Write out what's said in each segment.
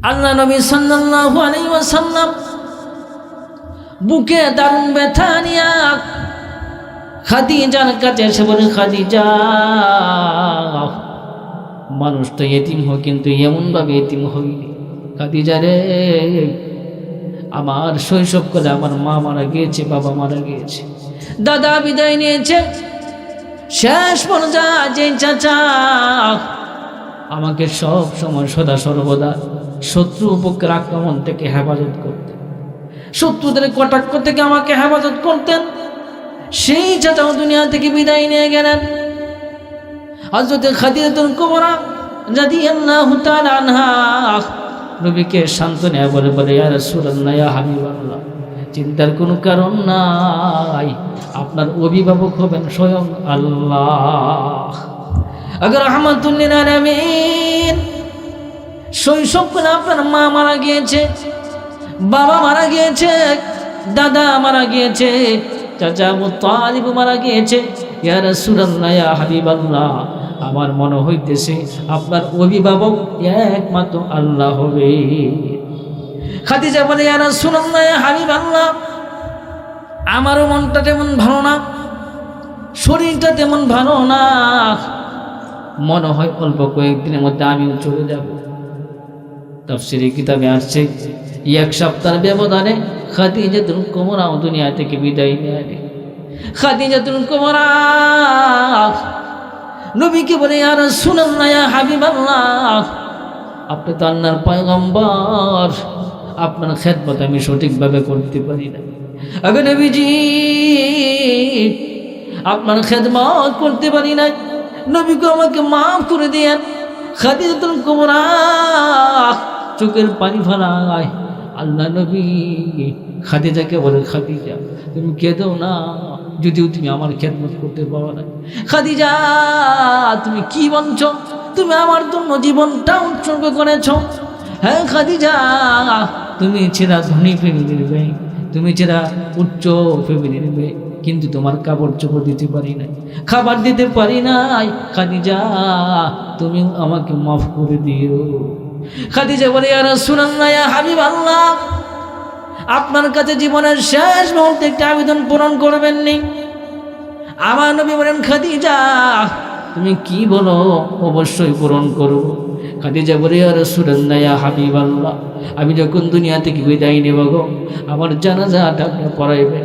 আল্লাহ নবী সাল্লাল্লাহু আলাইহি ওয়াসাল্লাম বুকে দারুণ ব্যথা নিয়া খাদিজার কাছে এসে বলে, খাদিজা, মানুষ তো এতিম হয়, কিন্তু এমনভাবে এতিম হইনি। খাদিজা রে, আমার শৈশবকালে আমার মা মারা গিয়েছে, বাবা মারা গিয়েছে, দাদা বিদায় নিয়েছে, শেষ পর্যায়ে যে চাচা আমাকে সব সময় সদা সর্বদা শত্রু উপকার আক্রমণ থেকে হেফাজত করতেন, শত্রুদের কটাক্ষ থেকে আমাকে হেফাজত করতেন, সেই চাচাও দুনিয়া থেকে বিদায় নিয়ে গেলেন। হযরত খাদিজাতুল কুবরা রাদিয়াল্লাহু তাআলা আনহা নবীকে সান্ত্বনা বলে বলে, ইয়া রাসূলুল্লাহ, ইয়া হাবিবাল্লাহ, চিন্তার কোনো কারণ নাই, আপনার অভিভাবক হবেন স্বয়ং আল্লাহ। আগে রাহমাতুল লিল আলামিন, শৈশবকালে আপনার মা মারা গিয়েছে, বাবা মারা গিয়েছে, দাদা মারা গিয়েছে, চাচা আবু তালিব মারা গিয়েছে। ইয়া রাসূলুল্লাহ, ইয়া হাবিবাল্লাহ, আমার মনে হইতেছে আপনার অভিভাবক একমাত্র আল্লাহ হবে। খাদিজা বলে, ইয়া রাসূলুল্লাহ, ইয়া হাবিবাল্লাহ, আমারও মনটা তেমন ভালো না, শরীরটা তেমন ভালো না, মনে হয় অল্প কয়েকদিনের মধ্যে আমিও চলে যাব। তাফসীরে কিতাবে আসছে, এক সপ্তাহের ব্যবধানে খাদিজাতুল কুবরা দুনিয়া থেকে বিদায় নেয়। খাদিজাতুল কুবরা নবীকে বলে, ইয়া রাসূলুল্লাহ, ইয়া হাবিবাল্লাহ, আপনি তো আল্লাহর পয়গম্বর, আপনার খেদমত আমি সঠিকভাবে করতে পারি না। আগে নবীজি, আপনার খেদমত করতে পারি না, নবীকে আমাকে মাফ করে দেন। খাদিজাতুল কুবরা চোখের পানি ফেলায়। আল্লাহ নবী খাদিজাকে বলে, খাদিজা, তুমি কেঁদো না, যদিও তুমি আমার খেদমত করতে পারো না। খাদিজা, তুমি কি বলছো? তুমি আমার জন্য জীবনটা উৎসর্গ করেছ। হ্যাঁ খাদিজা, তুমি ছেড়া ধনী ফ্যামিলির মেয়ে, তুমি ছেড়া উচ্চ ফ্যামিলির মেয়ে, কিন্তু তোমার কাপড় চোপড় দিতে পারি নাই, খাবার দিতে পারি নাই। খাদিজা, তুমি আমাকে মাফ করে দিও। খাদিজা বলে, ইয়া রাসূলুল্লাহ, ইয়া হাবিবাল্লাহ, আপনার কাছে জীবনের শেষ মুহূর্তে একটা আবেদন পূরণ করবেন নি? আমার নবী বলেন, খাদিজা, তুমি কি বলো? অবশ্যই পূরণ করব। খাদিজা বলে, ইয়া রাসূলুল্লাহ, ইয়া হাবিবাল্লাহ, আমি যখন দুনিয়া থেকে বিদায় নেব গো, আমার জানাজাটা আপনি পড়াইবেন।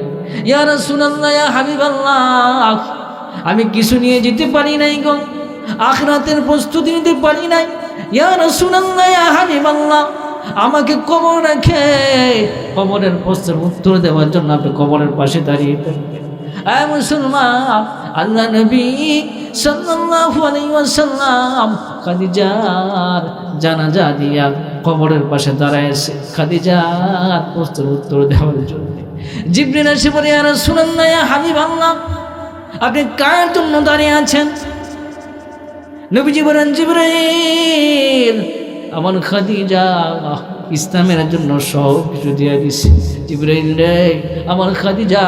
ইয়া রাসূলুল্লাহ, ইয়া হাবিবাল্লাহ, আমি কিছু নিয়ে যেতে পারি নাই গো, আখিরাতের প্রস্তুতি নিতে পারি নাই। ইয়া রাসূলুল্লাহ, ইয়া হাবিবাল্লাহ, আমাকে কবর রেখে কবরের প্রশ্নের উত্তর দেওয়ার জন্য আপনি কবরের পাশে দাঁড়িয়ে থাকবেন। আয় মুসলমান, আল্লাহ নবী সাল্লাল্লাহু আলাইহি ওয়াসাল্লাম খাদিজার জানাজা দিয়া কবরের পাশে দাঁড়ায়ছে খাদিজার প্রশ্নের উত্তর দেওয়ার জন্য। জিবরিল এসে বলে, ইয়া রাসূলুল্লাহ, ইয়া হাবিবাল্লাহ, আপনি কার জন্য দাঁড়িয়ে আছেন? নবীজি বলেন, জিবরিল, আমার খাদিজা ইসলামের জন্য সব কিছু দিয়ে দিছে। জিবরাইল রে, আমার খাদিজা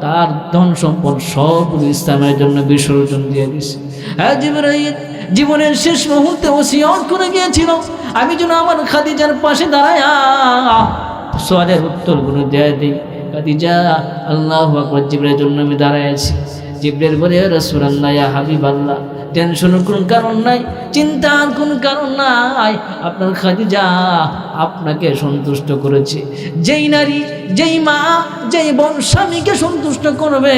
তার ধন সম্পদ সবগুলো ইসলামের জন্য বিসর্জন দিয়ে দিছে। হ্যাঁ জিবরাইল জীবনের শেষ মুহূর্তে ওসিয়ত করে গিয়েছিল, আমি যেন আমার খাদিজার পাশে দাঁড়ায় সওয়ালের উত্তরগুলো দিয়ে দিই। খাদিজা, আল্লাহু আকবার, জিবরাইলের জন্য আমি দাঁড়ায় আছি। জিবরাইল বলে, ইয়া রাসূলুল্লাহ, ইয়া হাবিবাল্লাহ, টেনশনের কোনো কারণ নাই, চিন্তার কোনো কারণ নাই, আপনার খাদিজা আপনাকে সন্তুষ্ট করেছে। যেই নারী, যেই মা, যেই বোন স্বামীকে সন্তুষ্ট করবে,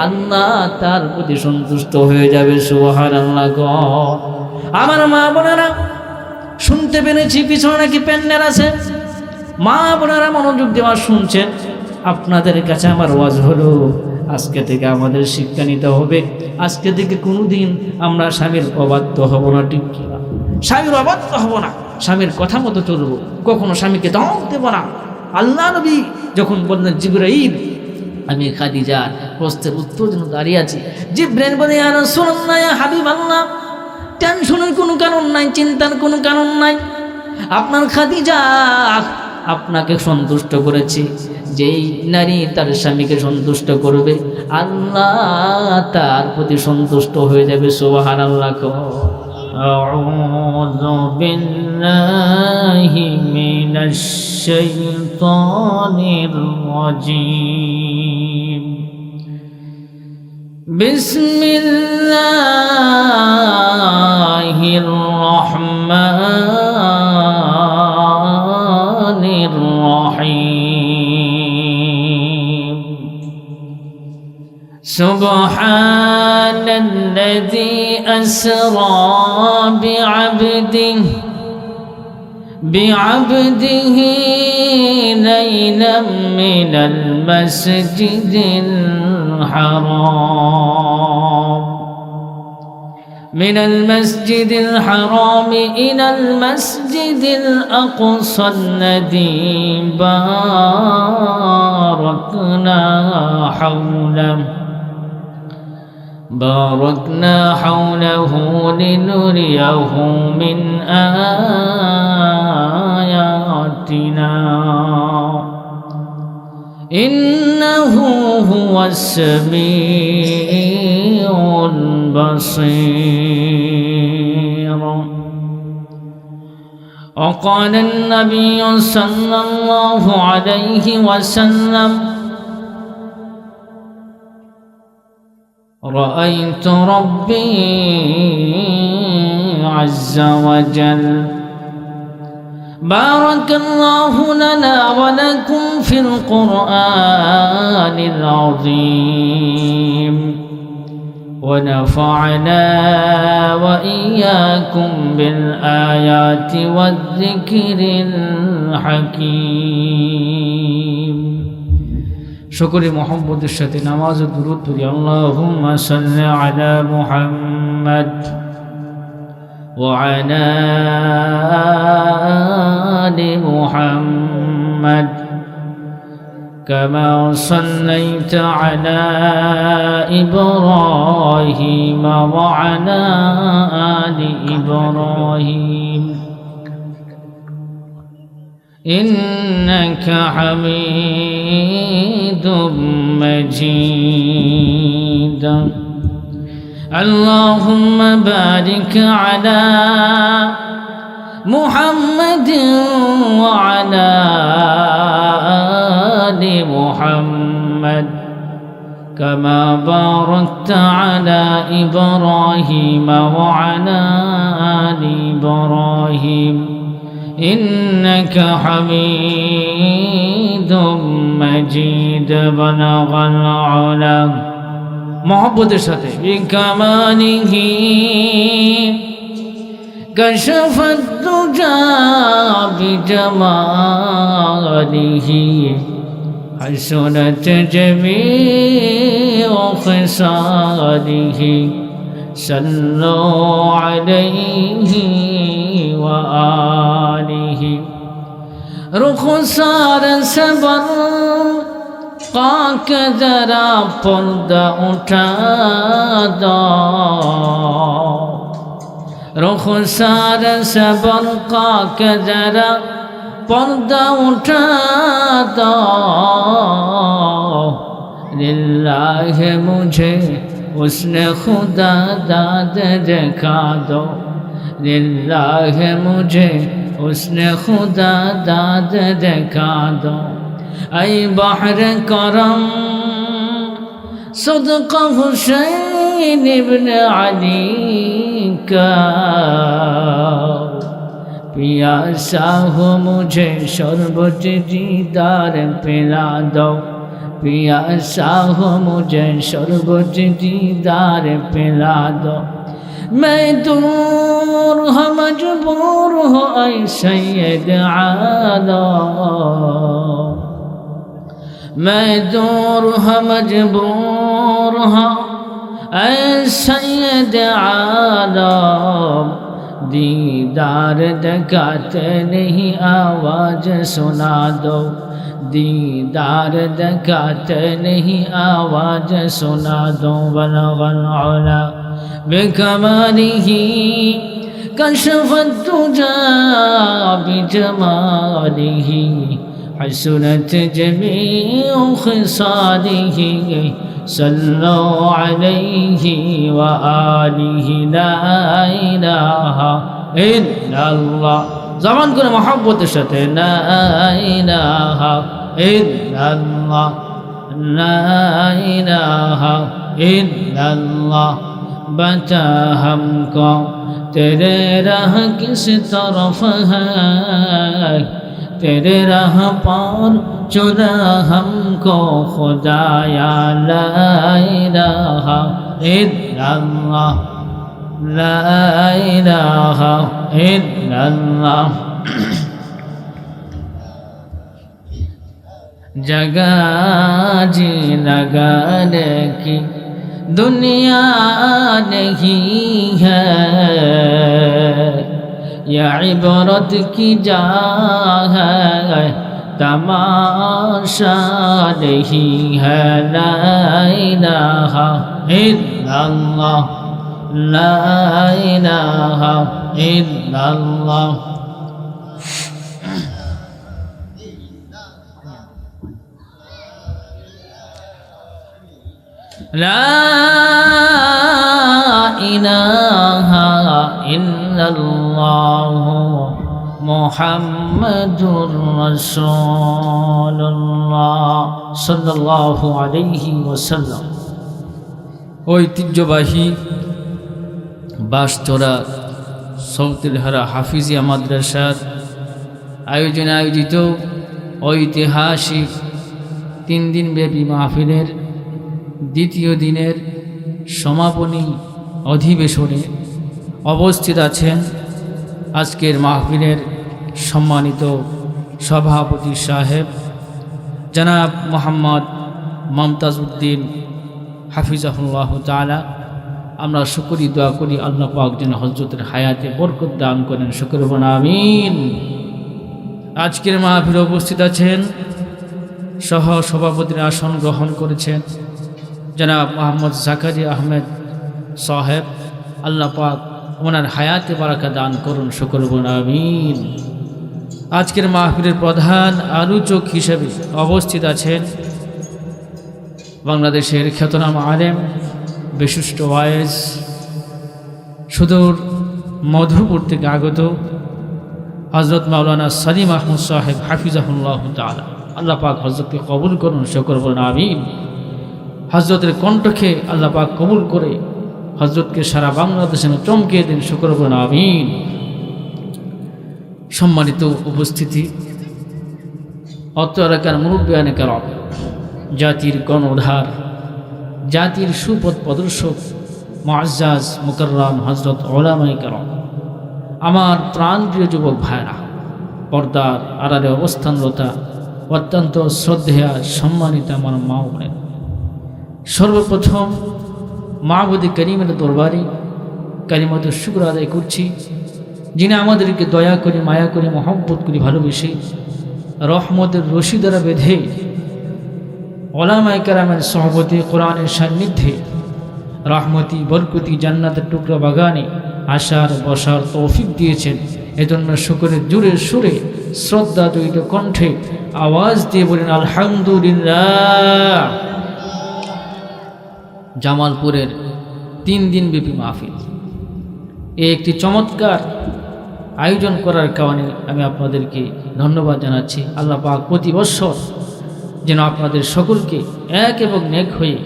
আল্লাহ তার প্রতি সন্তুষ্ট হয়ে যাবে। সুবহানাল্লাহ। আমার মা বোনেরা, শুনতে পেরেছি পিছনে নাকি প্যান্ডেল আছে। মা বোনেরা মনোযোগ দেওয়া শুনছেন। আপনাদের কাছে আমার ওয়াজ হলো, আজকে থেকে আমাদের শিক্ষা নিতে হবে, আজকে থেকে কোনোদিন আমরা স্বামীর অবাধ্য হব না। ঠিক কিনা? স্বামীর অবাধ্য হব না, স্বামীর কথা মতো চলবো, কখনো স্বামীকে দম দেব না। আল্লাহ নবী যখন বললেন, জিবরাইল, আমি খাদিজার প্রশ্নের উত্তর জন্য দাঁড়িয়ে আছি। জিবরাইল বলে, ইয়া রাসূলুল্লাহ, ইয়া হাবিবাল্লাহ, টেনশনের কোনো কারণ নাই, চিন্তার কোনো কারণ নাই, আপনার খাদিজা আপনাকে সন্তুষ্ট করেছি। যেই নারী তার স্বামীকে সন্তুষ্ট করবে, আল্লাহ তার প্রতি সন্তুষ্ট হয়ে যাবে। সুবহানাল্লাহ। আউযু বিল্লাহি من الشيطان الرجيم بسم الله الرحمن الرحيم سبحان الذي أسرى بعبده ليلا من المسجد الحرام إلى المسجد الأقصى الذي باركنا حوله لنريه من آياتنا إنه هو السميع البصير. وقال النبي صلى الله عليه وسلم رأيت ربي عز وجل بارك الله لنا ولكم في القرآن العظيم ونفعنا وإياكم بالآيات والذكر الحكيم. شكر محمد الشتي نماز درود اللهم صل على محمد وعلى آل محمد كما صليت على إبراهيم وعلى آل إبراهيم إنك حميد مجيد. اللهم بارك على محمد وعلى آل محمد كما باركت على إبراهيم وعلى آل إبراهيم إنك حميد مجيد. بلغ العلا محبت الشتي بكماله كشف الدجى بجماله حسنت جميع خصاله صلوا عليه وآله. رخسار صبر کا ذرا پردہ اٹھا دو رخسار صبر کا ذرا پردہ اٹھا دو للہ مجھے حسن خدا داد دکھا دو للہ مجھے حسن خدا داد دکھا دو. اے بحر کرم صدق حسین ابن علی کا پیاسا ہو مجھے شربت دیدار پلا دو پیاسا ہو مجھے شربت دیدار پلا دو. میں دور ہوں مجبور ہو اے سید عالم میں دور ہوں مجبور ہوں اے سید عالم دیدار دکھاتے نہیں آواز سنا دو دیدار دکھاتے نہیں آواز سنا دو. بلغ العلا بكماله كشف الدجى بجماله حسنت جميع خصاله صلوا عليه وآله. لا إله إلا الله জবান করে মহব্বতের সাথে লা ইলাহা ইল্লাল্লাহ লা ইলাহা ইল্লাল্লাহ बचा हमको तेरे राह किस तरफ है तेरे राह पर चुरा हमको खुदाया ला इलाहा इल्लल्लाह ला इलाहा इल्लल्लाह जगह जी लगाने की दुनिया नहीं है या इबरत की जा है तमाशा नहीं है ला इलाहा इल्लल्लाह ला इलाहा इल्लल्लाह ला इलाहा इल्लल्लाह मुहम्मदुर রাসূলুল্লাহ সাল্লাল্লাহু আলাইহি ওয়াসাল্লাম। ঐতিহ্যবাহী বাসচোরা সৌতিলহারা হাফিজিয়া মাদ্রাসার আয়োজনে আয়োজিত ঐতিহাসিক 3 দিনব্যাপী মাহফিলের দ্বিতীয় দিনের সমাপনী অধিবেশনে উপস্থিত আছেন আজকের মাহফিলের সম্মানিত সভাপতি সাহেব জনাব মোহাম্মদ মমতাজ উদ্দিন হাফিজাহুল্লাহ তাআলা। আমরা শুকরি দোয়া করি আল্লাহ পাক যেন হযরতের হায়াতে বরকত দান করেন, শুকর বলুন আমিন। আজকের মাহফিলে উপস্থিত আছেন সহ সভাপতির আসন গ্রহণ করেছেন জনাব মোহাম্মদ জাকারিয়া আহমেদ সাহেব। আল্লাহ পাক ওনার হায়াতে বারাকা দান করুন, শুকর বলুন আমিন। আজকের মাহফিলের প্রধান আলোচক হিসেবে উপস্থিত আছেন বাংলাদেশের খ্যাতনামা আলেম, বিশিষ্ট ওয়াইজ, সুদূর মধুপুর থেকে আগত হযরত মাওলানা সালিম আহমদ সাহেব হাফিজাহুল্লাহ তাআলা। আল্লাহ পাক হযরতকে কবুল করুন, শুকর বলুন আমিন। হযরতের কণ্ঠকে আল্লাহ পাক কবুল করে হযরতকে সারা বাংলাদেশে চমকিয়ে দিন, শুকর বলুন আমিন। সম্মানিত উপস্থিতি, অত্র এলাকার মুরব্বিয়ানে কেরাম, জাতির গণধার, জাতির সুপথ প্রদর্শক মুআজ্জাজ মুকাররম হযরত উলামায়ে কেরাম, আমার প্রাণপ্রিয় যুবক ভাইরা, পর্দার আড়ালে অবস্থানরতা অত্যন্ত শ্রদ্ধেয়া সম্মানিত আমার মা ও বোনেরা, সর্বপ্রথম মাবুদে করিমের দরবারে কালিমাত শুকর আদায় করছি, যিনি আমাদেরকে দয়া করে, মায়া করে, মহব্বত করে, ভালোবেসে রহমতের রশি দ্বারা বেঁধে উলামায়ে কেরামের সহবতে কোরআনের সান্নিধ্যে রহমতি বরকতি জান্নাতের টুকরা বাগানে আসার বসার তৌফিক দিয়েছেন। এজন্য শুকরের জোরে সুরে শ্রদ্ধা জড়িত কণ্ঠে আওয়াজ দিয়ে বলেন আলহামদুলিল্লাহ। জামালপুরের 3 দিনব্যাপী মাহফিল, একটি চমৎকার আয়োজন করার কারণে আমি আপনাদেরকে ধন্যবাদ জানাচ্ছি। আল্লাহ পাক প্রতি বছর যেন আপনাদের সকলকে এক এবং নেক হয়ে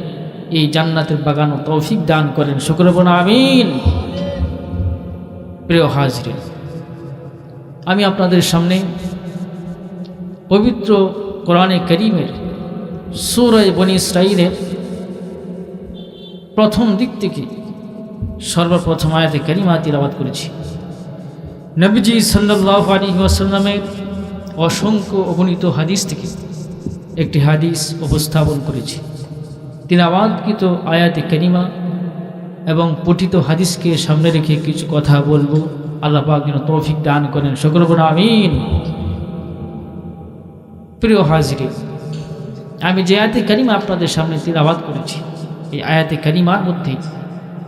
এই জান্নাতের বাগান ও তৌফিক দান করেন, শুকর বলুন আমিন। প্রিয় হাজরিন, আমি আপনাদের সামনে পবিত্র কোরআনে কারীমের সূরা বনী ইসরাঈলের প্রথম দিক থেকে সর্বপ্রথম আয়াতে কারিমা তিলাওয়াত করেছি। নবীজি সাল্লাল্লাহু আলাইহি ওয়াসাল্লামের অসংখ্য অগণিত হাদিস থেকে একটি হাদিস উপস্থাপন করেছি। তিলাওয়াতকৃত আয়াতে কারিমা এবং পঠিত হাদিসকে সামনে রেখে কিছু কথা বলবো। আল্লাহ পাক যেন তৌফিক দান করেন, শুকর বলুন আমিন। প্রিয় হাজিরিন, আমি যে আয়াতে কারিমা আপনাদের সামনে তিলাওয়াত করেছি, এই আয়াতে কারিমার মধ্যে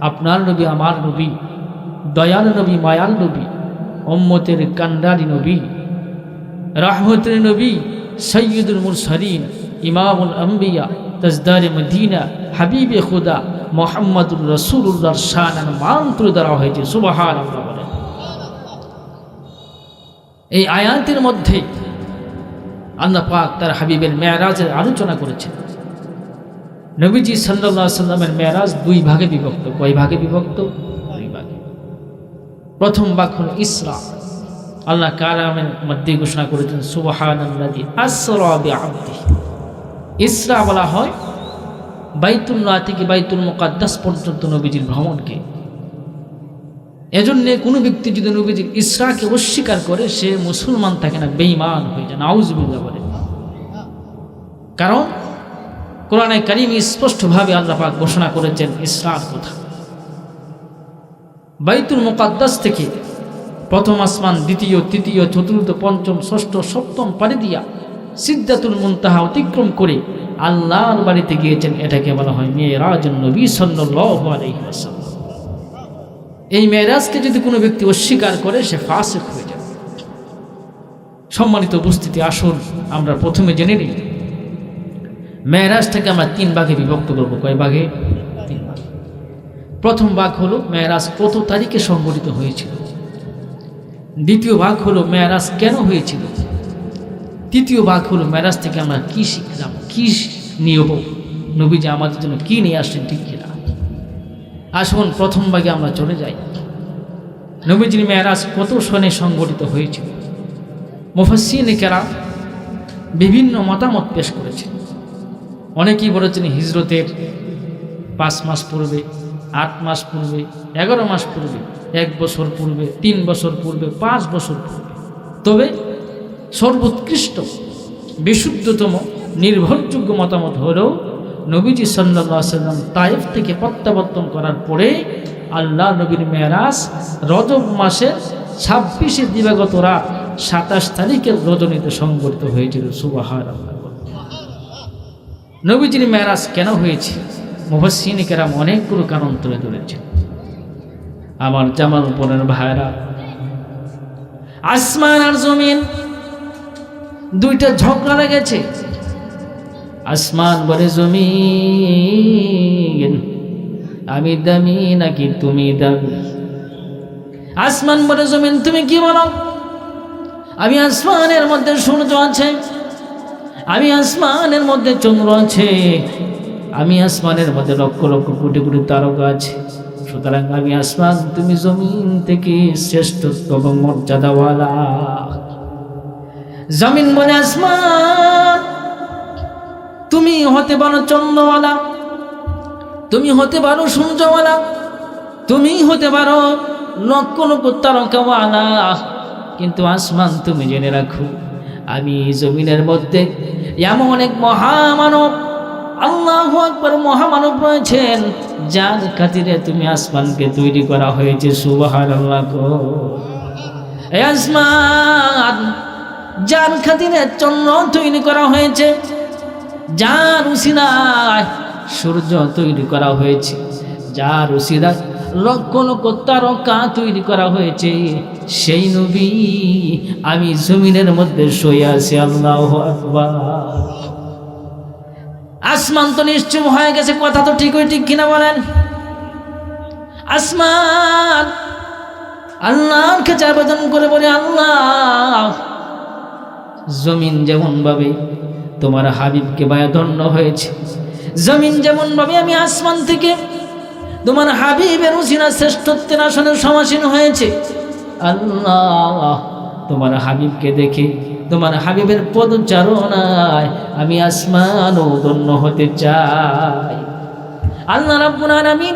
আপনার নবী, আমার নবী, দয়াল নবী, মায়াল নবী, উম্মতের কান্ডারি নবী, রাহমতের নবী, সৈয়দুল মুরসালিন, ইমামুল আম্বিয়া, তাজদারে মদিনা, হাবিবে খুদা মুহাম্মদুর রাসূলুল্লাহর শান মান তুলে ধরা হয়েছে। সুবহানাল্লাহ বলেন। এই আয়াতের মধ্যে আল্লাহ পাক তার হাবিবের মেরাজের আলোচনা করেছেন। নবীজি সাল্লাল্লাহু আলাইহি সাল্লামের মেরাজ দুই ভাগে বিভক্ত। কয় ভাগে বিভক্ত? দুই ভাগে। প্রথম ভাগ হল ইসরা। আল্লাহ কালামের মধ্যে ঘোষণা করেছেন সুবহানাল্লাযী আসরা বিআবদিহি। ইসরা বলা হয় বাইতুল্লাহ থেকে বাইতুল মুকাদ্দাস পর্যন্ত নবীজির ভ্রমণকে। এজন্য কোনো ব্যক্তি যদি নবীজির ইসরাকে অস্বীকার করে সে মুসলমান থাকে না, বেঈমান হয়ে যায়। নাউযুবিল্লাহ বলে। কারণ কোরআনে কারীমে স্পষ্টভাবে আল্লাহ পাক ঘোষণা করেছেন ইসরার কথা। বাইতুল মুকাদ্দাস থেকে প্রথম আসমান, দ্বিতীয়, তৃতীয়, চতুর্থ, পঞ্চম, ষষ্ঠ, সপ্তম পাড়ি দিয়া সিদরাতুল মুনতাহা অতিক্রম করে আল্লাহর বাড়িতে গিয়েছেন। এটাকে বলা হয় মেরাজুন নবী সাল্লাল্লাহু আলাইহি ওয়াসাল্লাম। এই মেরাজকে যদি কোনো ব্যক্তি অস্বীকার করে সে ফাসিক হয়ে যাবে। সম্মানিত উপস্থিতি, আসুন আমরা প্রথমে জেনে নিই মেরাজটাকে আমরা তিন ভাগে বিভক্ত করব। কয় ভাগে? তিন ভাগে। প্রথম ভাগ হলো মেরাজ কত তারিখে সংঘটিত হয়েছিল। দ্বিতীয় ভাগ হলো মেরাজ কেন হয়েছিল। তৃতীয় ভাগ হলো মেরাজ থেকে আমরা কি শিখলাম, কি নিয়ব, নবীজি আমাদের জন্য কি নিয়ে আসছেন, ঠিক কিনা। আসুন প্রথম ভাগে আমরা চলে যাই। নবীজির মেরাজ কত সনে সংঘটিত হয়েছিল। মুফাসসিরিনে কেরাম বিভিন্ন মতামত পেশ করেছেন। অনেকেই বলেছেন হিজরতের 5 মাস পূর্বে, 8 মাস পূর্বে, 11 মাস পূর্বে, 1 বছর পূর্বে, 3 বছর পূর্বে, 5 বছর পূর্বে। তবে সর্বোৎকৃষ্ট বিশুদ্ধতম নির্ভরযোগ্য মতামত হলেও নবীজি সাল্লাল্লাহু আলাইহি ওয়াসাল্লাম তায়েফ থেকে প্রত্যাবর্তন করার পরে আল্লাহ নবীর মেরাজ রজব মাসের 26 দিবাগত রাত 27 তারিখের রজনীতে সংঘটিত হয়েছিল। সুবহানাল্লাহ। নবীজির মেরাজ কেন হয়েছে মুফাসসিরিনে কেরাম অনেকগুলো কারণ তুলে ধরেছেন। আমার জামালপুরের ভাইরা, আসমান আর জমিন দুইটা ঝগড়া লেগেছে। আসমান বলে জমিন আমি দামি নাকি তুমি দামি। আসমান বলে জমিন তুমি কি বলো? আমি আসমানের মধ্যে সূর্য আছে, আমি আসমানের মধ্যে চন্দ্র আছে, আমি আসমানের মধ্যে লক্ষ লক্ষ কোটি কোটি তারকা আছে। সুতরাং আমি আসমান, তুমি জমিন থেকে শ্রেষ্ঠত্ব এবং মর্যাদাওয়ালা। জমিন বলে আসমান তুমি হতে পারো চন্দ্রওয়ালা, তুমি হতে পারো সূর্যওয়ালা, তুমি হতে পারো লক্ষ লক্ষ তারকাওয়ালা, কিন্তু আসমান তুমি জেনে রাখো আমি জমিনের মধ্যে এমন এক মহামানব, আল্লাহু আকবার, মহামানব রয়েছেন যার খাতিরে তুমি আসমানকে তৈরি করা হয়েছে। সুবহানাল্লাহ। এই আসমান যার খাতিরে চন্দ্র তৈরি করা হয়েছে, যার উসিলায় সূর্য তৈরি করা হয়েছে, যার উসিলায় লক্ষ লক্ষ তারকা তৈরি করা হয়েছে, সেই নবী আমি জমিনের মধ্যে শুয়ে আছি। আল্লাহু আকবার। আসমান তো নিশ্চুপ হয়ে গেছে, কথা তো ঠিকই, ঠিক কিনা বলেন? আসমান আল্লাহর কাছে আবেদন করে বলে, আল্লাহ জমিন যেমন ভাবে তোমার হাবিবকে বায়াধন্য হয়েছে, জমিন যেমন ভাবে আমি আসমান থেকে তোমার হাবিবের উসিলা শ্রেষ্ঠত্বের আসনে সমাসীন হয়েছে, আল্লাহ তোমার হাবিবকে দেখে, তোমার হাবিবের পদচারণায় আমি আসমানও ধন্য হতে চাই। আল্লাহ রাব্বুল আলামিন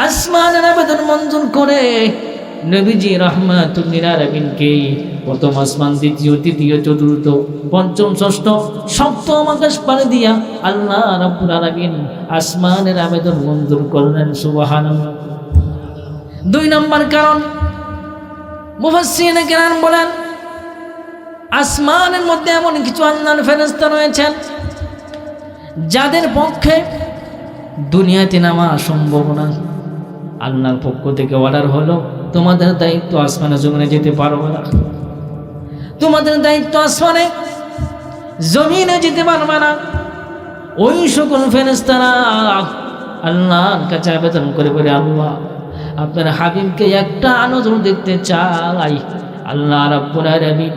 আসমানের আবেদন মঞ্জুর করে নবীজি রাহমাতুল লিল আলামিনকে প্রথম আসমান, দ্বিতীয়, তৃতীয়, চতুর্থ, পঞ্চম, ষষ্ঠ, সপ্তম আকাশ পাড়ি দিয়া আল্লাহ রাব্বুল আলামিন আসমানের আবেদন মঞ্জুর করলেন। সুবহানাল্লাহ। 2 নম্বর কারণ মুফাসসিরিনে কেরাম বলেন, আসমানের মধ্যে এমন কিছু আল্লাহর ফেরেশতা রয়েছেন যাদের পক্ষে দুনিয়াতে নামা সম্ভব না। আল্লাহর পক্ষ থেকে অর্ডার হলো, তোমাদের দায়িত্ব আসমানে জমিনে যেতে পারবে না, তোমাদের দায়িত্ব আসমানে জমিনে যেতে পারবে না। ওই সকল ফেরেশতারা আল্লাহর কাছে আবেদন করে বলে, আল্লাহ আপনার হাবিবকে একটা নজর দেখতে চাই, আল্লাহ রাব্বুল আলামিন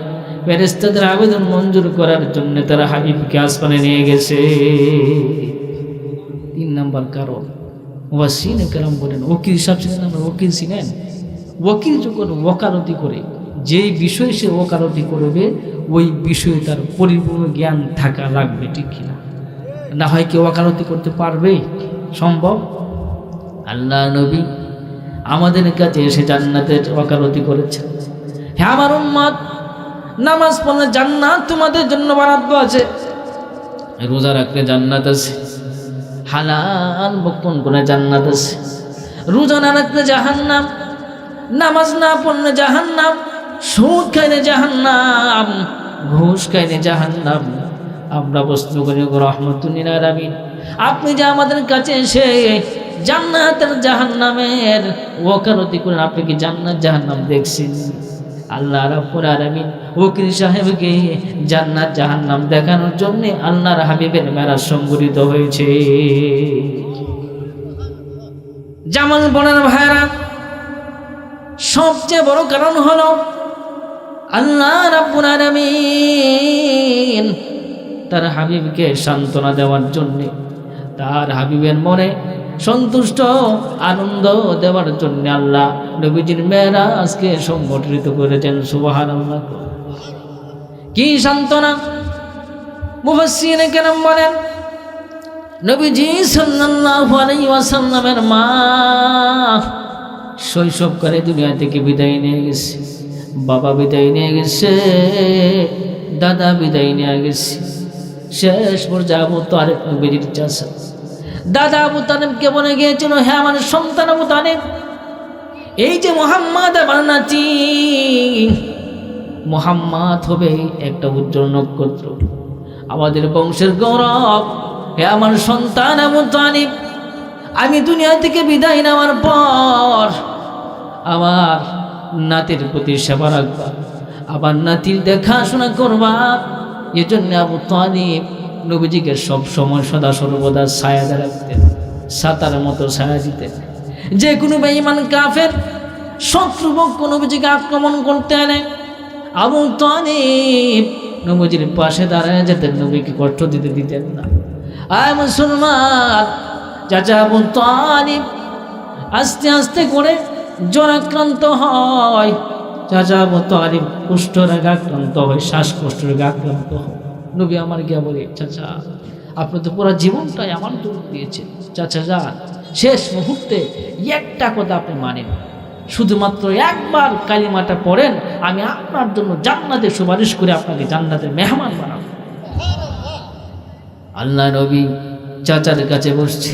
ফেরেশতাদের আবেদন মঞ্জুর করার জন্য তারা হাবিবকে আসমানে নিয়ে গেছে। 3 নম্বর কারণ ওয়াসিনে কেরাম বলেন, ওকিল সাহেব ছিলেন, আমরা ওকিল ছিলেন, ওকিল যখন ওকালতি করে যেই বিষয়ে সে ওকালতি করবে ওই বিষয়ে তার পরিপূর্ণ জ্ঞান থাকা লাগবে, ঠিক কিনা? না হয় কেউ ওকালতি করতে পারবে? সম্ভব? আল্লাহ নবী আমাদের কাছে এসে জান্নাতের ওকালতি করেছেন। হ্যাঁ আমার উম্মত, নামাজ পড়লে জান্নাত তোমাদের জন্য বরাদ্দ আছে, রোজা রাখলে জান্নাত আছে, হালাল ভক্ষণ করে জান্নাত আছে, রোজা না রাখলে জাহান্নাম, নামাজ না পড়লে জাহান্নাম, সুদ খাইলে জাহান্নাম, ঘুষ খাইলে জাহান্নাম। আমরা প্রশ্ন করি রহমতুল্লিল আলামিন, আপনি যে আমাদের কাছে এসে জান্নাতের জাহান্নামের ওকালতি করেন, আপনি কি জান্নাত জাহান্নাম দেখছেন? আল্লাহ রাব্বুল আলামিন ওকিল সাহেবকে জান্নাত জাহান্নাম দেখানোর জন্য আল্লাহর হাবিবের মেরাজ সংঘটিত হয়েছে। জামাল বোনের ভাইরা, সবচেয়ে বড় কারণ হলো আল্লাহ রাব্বুল আলামিন তার হাবিবকে সান্ত্বনা দেওয়ার জন্য, তার হাবিবের মনে সন্তুষ্ট আনন্দ দেওয়ার জন্য আল্লাহ নবীজির মেরাজকে সংগঠিত করেছেন। সুবহানাল্লাহ। কি সান্ত্বনা! মুফাসসিরিনে কেরাম বলেন, নবীজি সাল্লাল্লাহু আলাইহি ওয়াসাল্লামের মা শৈশবকালে দুনিয়া থেকে বিদায় নিয়ে গেছে, বাবা বিদায় নিয়ে গেছে, দাদা বিদায় নিয়ে গেছে। শেষ পর্যায়ে আবু তালেব নবীজির চাচা, দাদা আবু তালেবকে বলে গিয়েছিল, হ্যাঁ আমার সন্তান আবু তালেব, এই যে মুহাম্মদ আমার নাতি, মুহাম্মদ হবে একটা উজ্জ্বল নক্ষত্র, আমাদের বংশের গৌরব। হে আমার সন্তান আবু তালেব, আমি দুনিয়া থেকে বিদায় নেওয়ার পর আমার নাতির প্রতি সেবা রাখবা, আবার নাতির দেখাশোনা করবা। এজন্য আবু তালেব নবীজিকে সব সময় সদা সর্বদা ছায়া রাখতেন, ছাতার মতো ছায়া দিতেন। যে কোনো বেঈমান কাফের শত্রুপক্ষ নবীজিকে আক্রমণ করতে আনে, আবু তালেব নবীজির পাশে দাঁড়ায় যেতেন, নবীকে কষ্ট দিতেন না। আয় মুসলমান, চাচা আবু তালেব আস্তে আস্তে করে জ্বরাক্রান্ত হয়, চাচা আবু তালেব কুষ্ঠরোগে আক্রান্ত হয়, শ্বাসকষ্ট রোগে আক্রান্ত হয়। নবী আমার গিয়া বলে, চাচা আপনি তো পুরো জীবনটাই আমার জন্য দিয়েছেন, চাচা যান, শেষ মুহূর্তে একটা কথা আপনি মানেন, শুধুমাত্র একবার কালিমাটা পড়েন, আমি আপনার জন্য জান্নাতে সুপারিশ করে আপনাকে জান্নাতের মেহমান বানাবো। আল্লাহ নবী চাচার কাছে বসছে,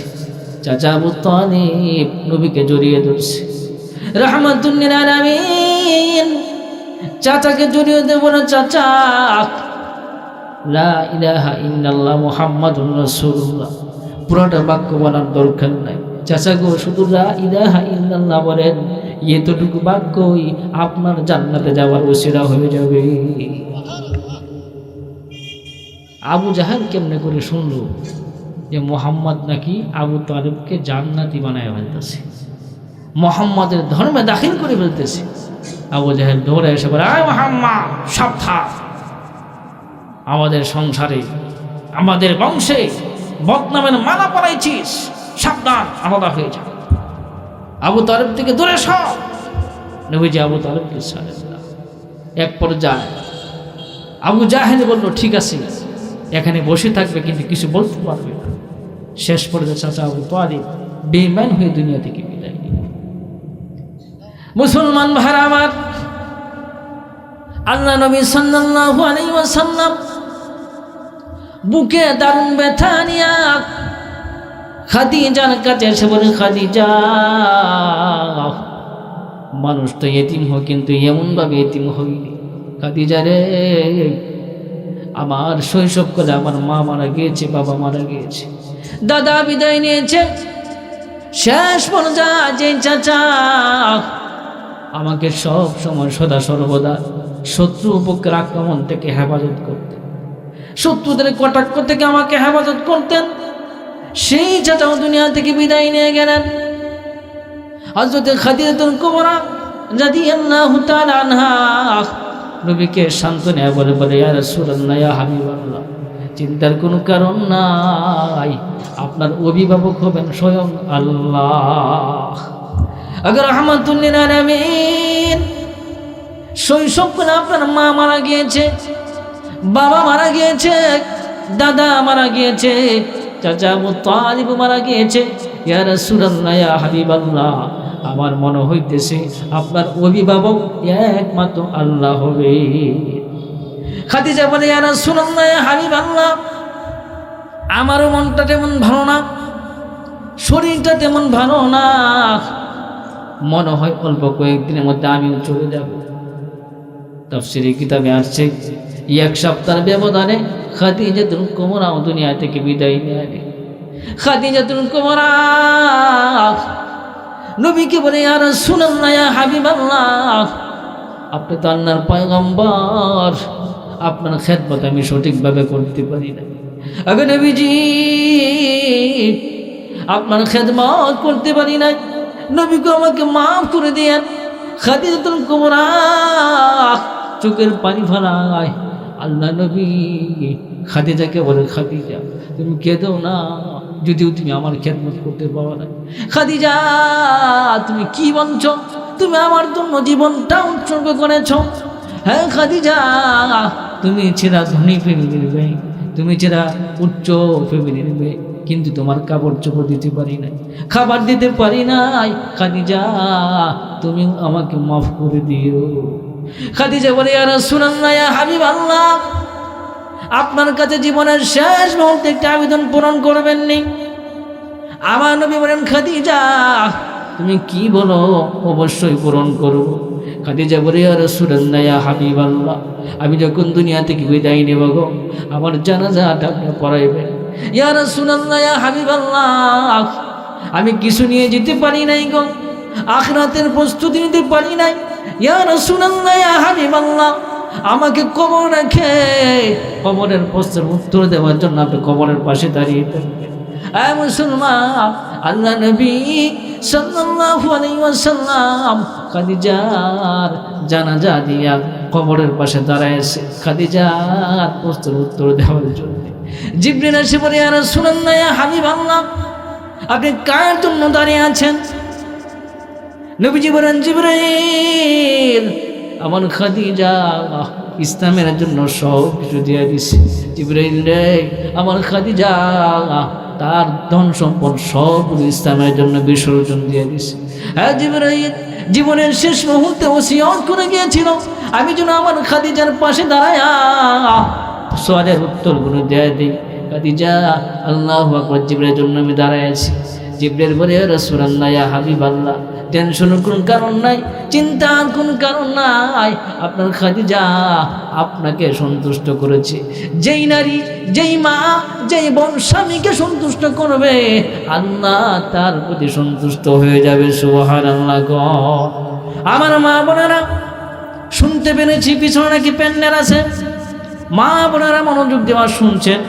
চাচা আবু তালেব নবীকে জড়িয়ে ধরছে। রাহমাতুল্লিল আলামিন চাচাকে জড়িয়ে দেব না, চাচা লা ইলাহা ইল্লাল্লাহ মুহাম্মাদুর রাসূলুল্লাহ পুরোটা বাক্য বলার দরকার নাই, চাচা গো শুধু লা ইলাহা ইল্লাল্লাহ বলেন, এতটুকু বাক্যই আপনার জান্নাতে যাওয়ার ওসিলা হয়ে যাবে। আবু জাহেল কেমনে করে শুনল যে মুহাম্মদ নাকি আবু তালেবকে জান্নাতি বানায় ফেলতেছে, মুহাম্মাদের ধর্মে দাখিল করে ফেলতেছে। আবু জাহেল দৌড়ে এসে বলে, আয় মুহাম্মদ সাবধান, আমাদের সংসারে আমাদের বংশে বদনামের মালা পরাইছিস, সাবধান, আলাদা হয়ে যা, আবু তালেব থেকে দূরে সর। নবীজি আবু তালেবকে ছাড়েন না। এক পর্যায়ে আবু জাহেল বলল, ঠিক আছে এখানে বসে থাকবে কিন্তু কিছু বলতে পারবে না। শেষ পর্যায়ে চাচা আবু তালেব বেঈমান হয়ে দুনিয়া থেকে বিদায় নিল। মুসলমান ভাইরা আমার, আল্লাহ নবী সাল্লাল্লাহু আলাইহি ওয়াসাল্লাম বুকে দারুণ ব্যথা নিয়া খাদিজার কাছে এসে বলে, খাদিজা মানুষ তো এতিম হয় কিন্তু এমনভাবে এতিম হইনি। খাদিজা রে, আমার শৈশবকালে আমার মা মারা গিয়েছে, বাবা মারা গিয়েছে, দাদা বিদায় নিয়েছে, শেষ পর্যায়ে যে চাচা আমাকে সব সময় সদা সর্বদা শত্রু পক্ষের আক্রমণ থেকে হেফাজত করতেন, শত্রুদের কটাক্ষ থেকে আমাকে হেফাজত করতেন, সেই চাচাও দুনিয়া থেকে বিদায় নিয়ে গেলেন। হযরত খাদিজাতুল কুবরা রাদিয়াল্লাহু তাআলা আনহা নবীকে সান্ত্বনা বলে বলে, ইয়া রাসূলুল্লাহ, ইয়া হাবিবাল্লাহ, চিন্তার কোনো কারণ নাই, আপনার অভিভাবক হবেন স্বয়ং আল্লাহ। আগে রাহমাতুল লিল আলামিন। শৈশবকালে আপনার মা মারা গিয়েছে, বাবা মারা গিয়েছে, দাদা মারা গিয়েছে, চাচা আবু তালিব মারা গিয়েছে। ইয়া রাসূলুল্লাহ, ইয়া হাবিবাল্লাহ, আমার মনে হইতেছে আপনার অভিভাবক একমাত্র আল্লাহ হবে। খাদিজা বলে, ইয়া রাসূলুল্লাহ, ইয়া হাবিবাল্লাহ, আমারও মনটা তেমন ভালো না, শরীরটা তেমন ভালো না, মনে হয় অল্প কয়েকদিনের মধ্যে আমিও চলে যাব। তাফসীরে কিতাবে আসছে, এক সপ্তাহের ব্যবধানে খাদিজাতুল কুবরা দুনিয়া থেকে বিদায় নেয়। খাদিজাতুল কুবরা নবীকে বলে, ইয়া রাসূলুল্লাহ, ইয়া হাবিবাল্লাহ, আপনি তো আল্লাহর পয়গম্বর, আপনার খেদমত আমি সঠিকভাবে করতে পারি না। আগে নবীজি, আপনার খেদমত করতে পারি নাই, নবীকে আমাকে মাফ করে দেন। খাদিজাতুল কুবরা চোখের পানি ফেলায়। আল্লাহ নবী খাদিজাকে বলে, খাদিজা, তুমি কেঁদো না, যদিও তুমি আমার খেদমত করতে পারো না। খাদিজা, তুমি কি বলছো? তুমি আমার জন্য জীবনটা উৎসর্গ করেছ। হ্যাঁ খাদিজা, তুমি ছেড়া ধনী ফ্যামিলির মেয়ে, তুমি ছেড়া উচ্চ ফ্যামিলির মেয়ে, কিন্তু তোমার কাপড় চোপড় দিতে পারি নাই, খাবার দিতে পারি নাই। খাদিজা, তুমি আমাকে মাফ করে দিও। খাদিজা বলে, ইয়া রাসূলুল্লাহ, ইয়া হাবিবাল্লাহ, আপনার কাছে জীবনের শেষ মুহূর্তে একটা আবেদন পূরণ করবেন নি? আমার নবী বলেন, খাদিজা, তুমি কি বলো? অবশ্যই পূরণ করব। খাদিজা বলে, ইয়া রাসূলুল্লাহ, ইয়া হাবিবাল্লাহ, আমি যখন দুনিয়া থেকে বিদায় নেব গো, আমার জানাজাটা আপনি পড়াইবেন। ইয়া রাসূলুল্লাহ, ইয়া হাবিবাল্লাহ, আমি কিছু নিয়ে যেতে পারি নাই গো, আখিরাতের প্রস্তুতি নিতে পারি নাই। ইয়া রাসূলুল্লাহ, ইয়া হাবিবাল্লাহ, আমাকে কবর রেখে কবরের প্রশ্নের উত্তর দেওয়ার জন্য আপনি কবরের পাশে দাঁড়িয়ে থাকবেন। আয় মুসলমান, আল্লাহ নবী সাল্লাল্লাহু আলাইহি ওয়াসাল্লাম খাদিজার জানাজা দিয়া কবরের পাশে দাঁড়ায়ছে খাদিজার প্রশ্নের উত্তর দেওয়ার জন্য। জিবরিল এসে বলে, ইয়া রাসূলুল্লাহ, ইয়া হাবিবাল্লাহ, আপনি কার জন্য দাঁড়িয়ে আছেন? নবীজি বলেন, জিবরিল, আমার খাদিজা ইসলামের জন্য সব কিছু দিয়ে দিছে। জিবরাইল রে, আমার খাদিজা তার ধন সম্পদ সব ইসলামের জন্য বিসর্জন দিয়ে দিছে। হ্যাঁ জিবরাইল জীবনের শেষ মুহূর্তে ওসিয়ত করে গিয়েছিল, আমি যেন আমার খাদিজার পাশে দাঁড়ায় সওয়ালের উত্তরগুলো দিয়ে দিই। খাদিজা, আল্লাহু আকবার, জিবরাইলের জন্য আমি দাঁড়ায় আছি। জিবরাইল বলে, ইয়া রাসূলুল্লাহ, ইয়া হাবিবাল্লাহ, টেনশনের কোন কারণ নাই, চিন্তার কোন কারণ নাই, আপনার খাদিজা আপনাকে সন্তুষ্ট করেছে। যেই নারী, যেই মা, যেই বোন স্বামীকে সন্তুষ্ট করবে, আল্লাহ তার প্রতি সন্তুষ্ট হয়ে যাবে। সুবহানাল্লাহ। আমার মা বোনেরা, শুনতে পেরেছি পিছনে নাকি প্যান্ডেল আছে। মা বোনেরা মনোযোগ দেওয়া শুনছেন।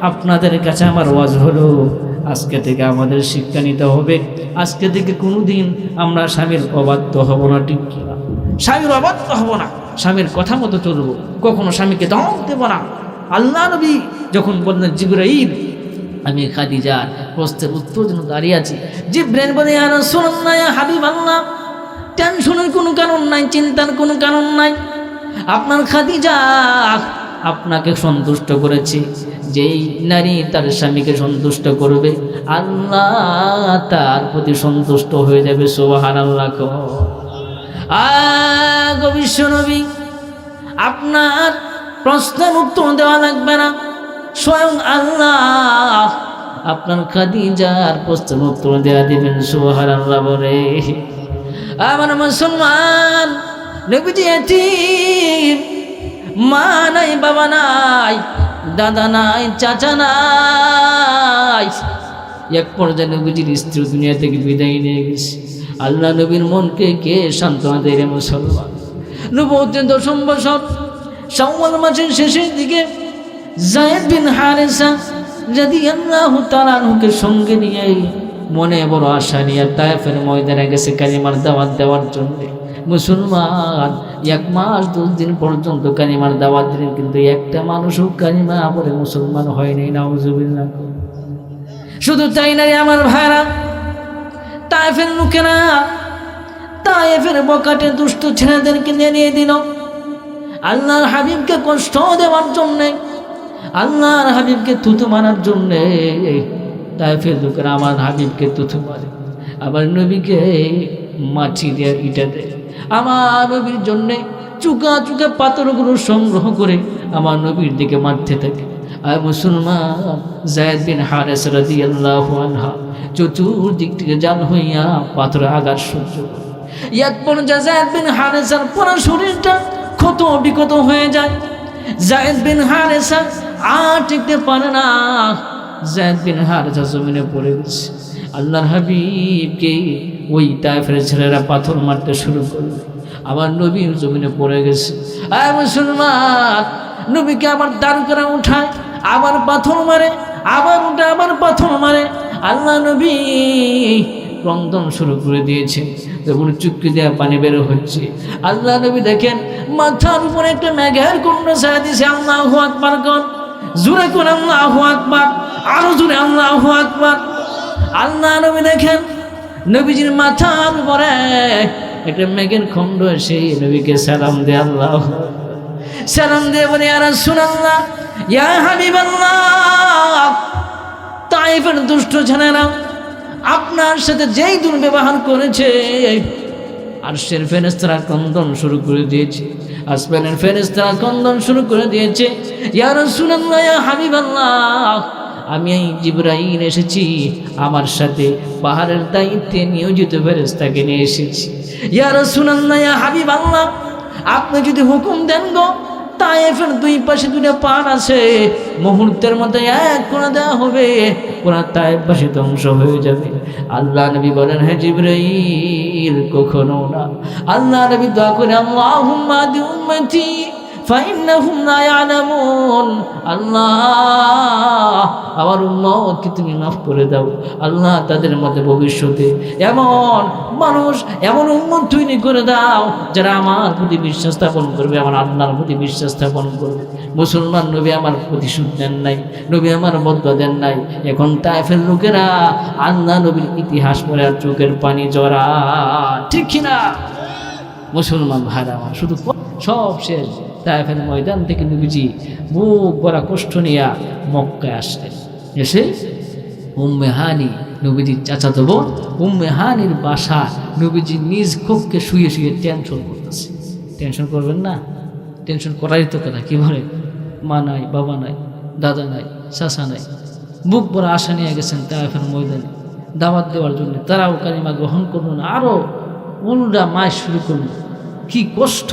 আপনাদের কাছে আমার ওয়াজ হলো, আজকে থেকে আমাদের শিক্ষা নিতে হবে, আজকে থেকে কোনোদিন আমরা স্বামীর অবাধ্য হব না। ঠিক কিনা? স্বামীর অবাধ্য হব না, স্বামীর কথা মতো চলবো, কখনো স্বামীকে ধমক দেব না। আল্লাহ নবী যখন বললেন, জিবরাইল, আমি খাদিজার প্রশ্নের উত্তর জন্য দাঁড়িয়ে আছি। জিবরাইল বলে, ইয়া রাসূলুল্লাহ, ইয়া হাবিবাল্লাহ, টেনশনের কোনো কারণ নাই, চিন্তার কোনো কারণ নাই, আপনার খাদিজা আপনাকে সন্তুষ্ট করেছি। যেই নারী তার স্বামীকে সন্তুষ্ট করবে, আল্লাহ তার প্রতি সন্তুষ্ট হয়ে যাবে। সুবহানাল্লাহ। বিশ্ব নবী, আপনার প্রশ্নের উত্তর দেওয়া লাগবে না, স্বয়ং আল্লাহ আপনার খাদিজার প্রশ্নের উত্তর দেওয়া দিবেন। সুবহানাল্লাহ বলে। আমার মুসলমান, নবীজি এতিম, মা নাই, বাবা নাই, দাদা নাই, চাচা নাই। এক পর্যায়ে নবীজির স্ত্রী দুনিয়া থেকে বিদায় নিয়ে গেছে। আল্লাহ নবীর মনকে কে সান্ত্বনা দেয় রে মুসলমান? নবুয়তের 10ম বছর শাওয়াল মাসের শেষের দিকে যায়েদ বিন হারেসা রাদিয়াল্লাহু তাআলা আনহুকে সঙ্গে নিয়ে মনে বড় আশা নিয়ে তায়েফের ময়দানে গেছে কালিমার দাওয়াত দেওয়ার জন্য। মুসলমান 1 মাস 10 দিন পর্যন্ত কালিমার দাওয়াত দিলেন, কিন্তু একটা মানুষও কালিমা পড়ে মুসলমান হয়নি। নাউজুবিল্লাহ। শুধু তাই না রে আমার ভাইরা, তায়েফের লোকেরা তায়েফের বকাটে দুষ্ট ছেলেদেরকে নিয়ে দিল আল্লাহর হাবিবকে কষ্ট দেওয়ার জন্যে, আল্লাহর হাবিবকে থুতু মারার জন্যে। তায়েফের লোকেরা আমার হাবিবকে থুতু মারে, আবার নবীকে মাটি দিয়ে ইটা দেয়। আমার নবীর জন্যে চুকা চুকা পাথরগুলো সংগ্রহ করে আমার নবীর দিকে মারতে থাকে। আর মুসলমান যায়েদ বিন হারেস রাদিয়াল্লাহু আনহু চতুর্দিক থেকে জাল হইয়া পাথর আঘাত সহ্য করে। এক পর্যায়ে যায়েদ বিন হারেসার পুরো শরীরটা ক্ষত বিক্ষত হয়ে যায়। যায়েদ বিন হারেসা আর টিকতে পারে না, যায়েদ বিন হারেসা জমিনে পড়ে গেছে। আল্লাহর হাবিবকে ওই তায়েফের ছেলেরা পাথর মারতে শুরু করলো, আবার নবী জমিনে পড়ে গেছে। আর মুসলমান নবীকে আবার দাঁড় করে উঠায়, আবার পাথর মারে, আবার উঠে আবার পাথর মারে। আল্লাহ নবী ক্রন্দন শুরু করে দিয়েছে, তখন চুক্তি দেওয়া পানি বের হচ্ছে। আল্লাহ নবী দেখেন মাথার উপরে একটা মেঘের কুণ্ড ছায়া দিয়েছে। আল্লাহু আকবার কর, জোরে কোন আল্লাহু আকবার, আরো জোরে আল্লাহু আকবার। আল্লাহ নবী দেখেন নবীজির মাথার উপরে একটা মেঘের খণ্ড, সেই নবীকে সালাম দেয়। আল্লাহ সালাম দিয়ে বলে ইয়া রাসূলুল্লাহ, ইয়া হাবিবাল্লাহ, তায়েফের দুষ্ট ছেলেরা আপনার সাথে যেই দুর্ব্যবহার করেছে, আরশের ফেরেশতারা ক্রন্দন শুরু করে দিয়েছে, আসমানের ফেরেশতারা ক্রন্দন শুরু করে দিয়েছে। ইয়া রাসূলুল্লাহ, ইয়া হাবিবাল্লাহ, আমি এই জিবরাইল এসেছি, আমার সাথে পাহাড়ের দায়িত্বে নিয়োজিত ফেরেশতাকে নিয়ে এসেছি। ইয়া রাসূলুল্লাহ, ইয়া হাবিবাল্লাহ, আপনি যদি হুকুম দেন গো, তায়েফের দুই পাশে দুটো পাহাড় আছে, মুহূর্তের মধ্যে এক করে দেওয়া হবে, পুরা তায়েফবাসী ধ্বংস হয়ে যাবে। আল্লাহ নবী বলেন, হে জিবরাইল, কখনো না। আল্লাহ নবী দোয়া করে, আল্লাহুম্মা আদি উম্মতি ফাইন্নাহুম লা ইয়ালামুন। আল্লাহ, আমার উম্মতকে তুমি মাফ করে দাও। আল্লাহ, তাদের মধ্যে ভবিষ্যতে এমন মানুষ, এমন উম্মত তৈরি করে দাও যারা আমার প্রতি বিশ্বাস স্থাপন করবে, আমার আল্লাহর প্রতি বিশ্বাস স্থাপন করবে। মুসলমান নবী আমার প্রতিশোধ দেন নাই, নবী আমার বদয়া দেন নাই। এখন তায়েফের লোকেরা আল্লাহ নবীর ইতিহাস পড়ে আর চোখের পানি জড়া, ঠিক কিনা? মুসলমান ভাইরা আমার, শুধু সব শেষ। তায়েফের ময়দান থেকে নবীজি বুক ভরা কষ্ট নিয়ে মক্কায় আসলেন। এসে উম্মে হানি, নবীজির চাচাতো বোন, উম্মে হানির বাসা নবীজি নিজ কক্ষে শুয়ে শুয়ে টেনশন করতেছে। টেনশন করবেন না? টেনশন করারই তো কথা। কি বলে, মা নাই, বাবা নাই, দাদা নাই, চাচা নাই, বুক ভরা আশা নিয়ে গেছেন তায়েফের ময়দানে দাওয়াত দেওয়ার জন্য। তারাও কালিমা গ্রহণ করলো না, আরও উল্টা মায় শুরু করলো। কি কষ্ট!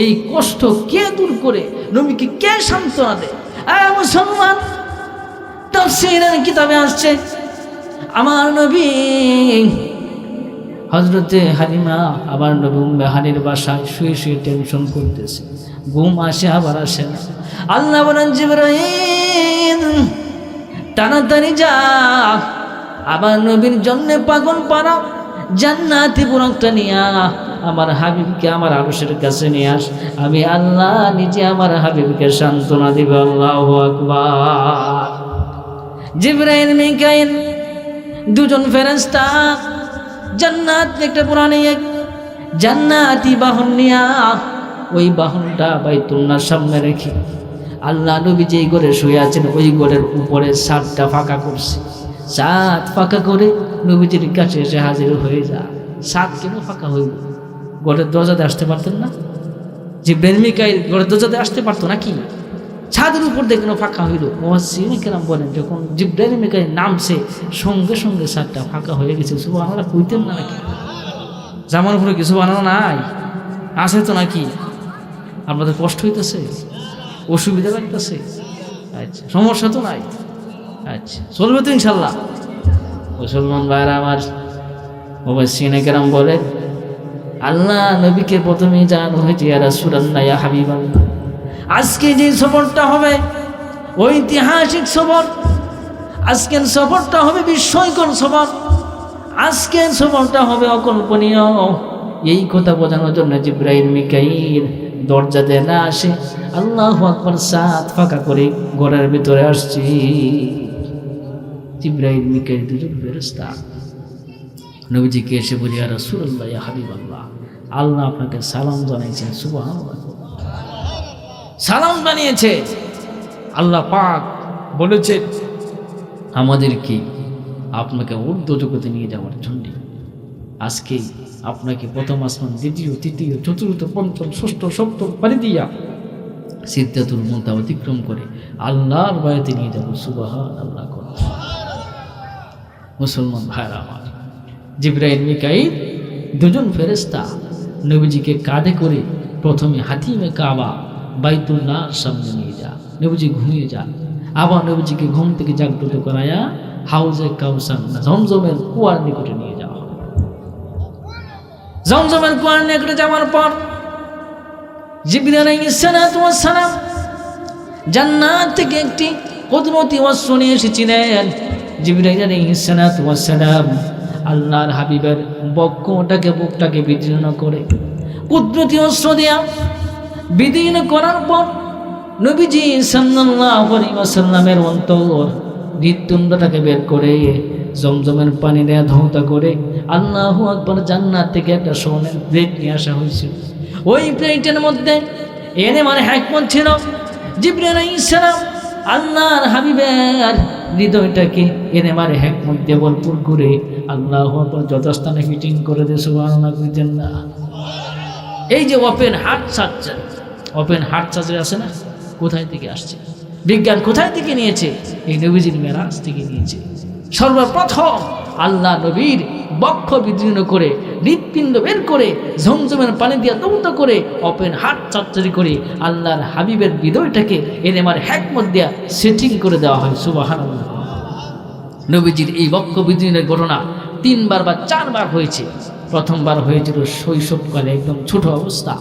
এই কষ্ট কে দূর করে, নবীকে কে সান্ত্বনা দেয়? মুসলমান, তাফসীরের কিতাবে আসছে আমার নবী হযরতে হালিমা আবার নবী উম্মে হানির বাসায় শুয়ে শুয়ে টেনশন করতেছে, ঘুম আসে আবার আসে না। আল্লাহ বলেন, জিবরাইল তাড়াতাড়ি যা, আবার নবীর জন্য পাগল পারা জান্নাতি বুরাকটা নিয়া আমার হাবিবকে আমার আরশের কাছে নিয়ে আস, আমি আল্লাহ নিজে আমার হাবিবকে সান্ত্বনা দিব। আল্লাহু আকবার। জিবরাইল মিকাইল দুজন ফেরেশতা জান্নাত একটা পুরানি এক জান্নাতি বাহন নিয়া ওই বাহনটা বাইতুল্লাহর সামনে রেখে আল্লাহ নবী যেই ঘরে শুয়ে আছেন ওই ঘরের উপরে ছাদটা ফাঁকা করছে। ছাদ ফাঁকা করে নবীজির কাছে এসে হাজির হয়ে যা। ছাদ কেন ফাঁকা হইল? ঘরের দরজাতে আসতে পারতেন না? জিবরাইল মিকাইল ঘরের দরজাতে আসতে পারতো নাকি? ছাদের উপর দিয়ে কেন ফাঁকা হইল? মুফাসসিরিন কেরাম বলেন, যখন জিবরাইল মিকাইল নামছে সঙ্গে সঙ্গে ছাদটা ফাঁকা হয়ে গেছে। সুবহানাল্লাহ, কইতেন না নাকি? জামার উপরে কিছু বানানো নাই আছে তো নাকি? আপনাদের কষ্ট হইতেছে, অসুবিধা লাগতেছে? আচ্ছা, সমস্যা তো নাই। আচ্ছা, চলবে তো ইনশাল্লাহ। মুসলমান ভাইরা আমার, মুফাসসিরিন কেরাম বলেন, আল্লাহ নবীকে প্রথমেই জানানো হয়েছে, ইয়া রাসূলুল্লাহ, ইয়া হাবিবাল্লাহ, আজকে যে সফরটা হবে ঐতিহাসিক সফর, আজকের সফরটা হবে বিস্ময়কর সফর, আজকের সফরটা হবে অকল্পনীয়। এই কথা বোঝানোর জন্য জিবরাইল মিকাইল দরজা দিয়ে না আসে, আল্লাহু আকবার, সাত ফাঁকা করে ঘরের ভিতরে আসছে। জিবরাইল মিকাইল দুজন ফেরেশতা নবীজিকে এসে বলি, ইয়া রাসূলুল্লাহ, ইয়া হাবিবাল্লাহ, আল্লাহ আপনাকে সালাম জানাইছেন। সুবহানাল্লাহ, সালাম জানিয়েছে। আল্লাহ পাক বলেছে আমাদেরকে আপনাকে ঊর্ধ্ব জগতে নিয়ে যাওয়ার জন্য। আজকে আপনাকে প্রথম আসমান, দ্বিতীয়, তৃতীয়, চতুর্থ, পঞ্চম, ষষ্ঠ, সপ্তম পানি দিয়া সিদরাতুল মুনতাহা অতিক্রম করে আল্লাহর বাড়িতে নিয়ে যাব। সুবহানাল্লাহ। মুসলমান ভাইরা আমার, জিবরাইল মিকাইল দুজন ফেরেশতা নবীজিকে কাঁধে করে প্রথমে হাতিমে কাবা বাইতুল্লাহর সামনে নিয়ে যা, নবীজি ঘুমিয়ে যান। আবার নবীজিকে ঘুম থেকে জাগ্রত করায়া হাউজে কাউসার, জমজমের কুয়ার নিকটে নিয়ে যাওয়া হয়। জমজমের কুয়ার নিকটে যাওয়ার পর জিবরাইল আলাইহিস সালাম জান্নাত থেকে একটি কুদরতি অস্ত্র নিয়ে এসেছিলেন। জিবরাইল আলাইহিস সালাম আল্লাহর হাবিবের বুকটাকে বিদীর্ণ করে কুদরতি অস্ত্র দেয়া বিদীর্ণ করার পর নবীজি সাল্লাল্লাহু আলাইহি ওয়াসাল্লামের অন্তর হৃদপিণ্ডটাকে বের করে জমজমের পানি দেয়া ধৌত করে আল্লাহু আকবার, জান্নাত থেকে একটা সোনার প্লেট নিয়ে আসা হয়েছিল। ওই প্লেটের মধ্যে এলেমের হিকমত ছিল। জিবরাইল আলাইহিস সালাম আল্লাহর হাবিবের হৃদয়টাকে এলেমের হিকমত দিয়ে ভরপুর করে আল্লাহু আকবার যথাস্থানে ফিটিং করে দিয়ে সুবহানাল্লাহ। এই যে ওপেন হার্ট সার্জারি আছে না, কোথায় থেকে আসছে? বিজ্ঞান কোথায় থেকে নিয়েছে? এই নবীজির মেরাজ থেকে নিয়েছে। সর্বপ্রথম আল্লাহ নবীর বক্ষ বিদীর্ণ করে হৃৎপিণ্ড বের করে ঝমঝমের পানি দিয়ে তৌত করে ওপেন হার্ট সার্জারি করে আল্লাহর হাবিবের হৃদয়টাকে এলেমের হিকমত দিয়া সেটিং করে দেওয়া হয়। সুবহানাল্লাহ। নবীজির এই বক্ষ বিদীর্ণের ঘটনা 3 বার বা 4 বার হয়েছে। প্রথমবার হয়েছিল শৈশবকালে, একদম ছোট অবস্থা।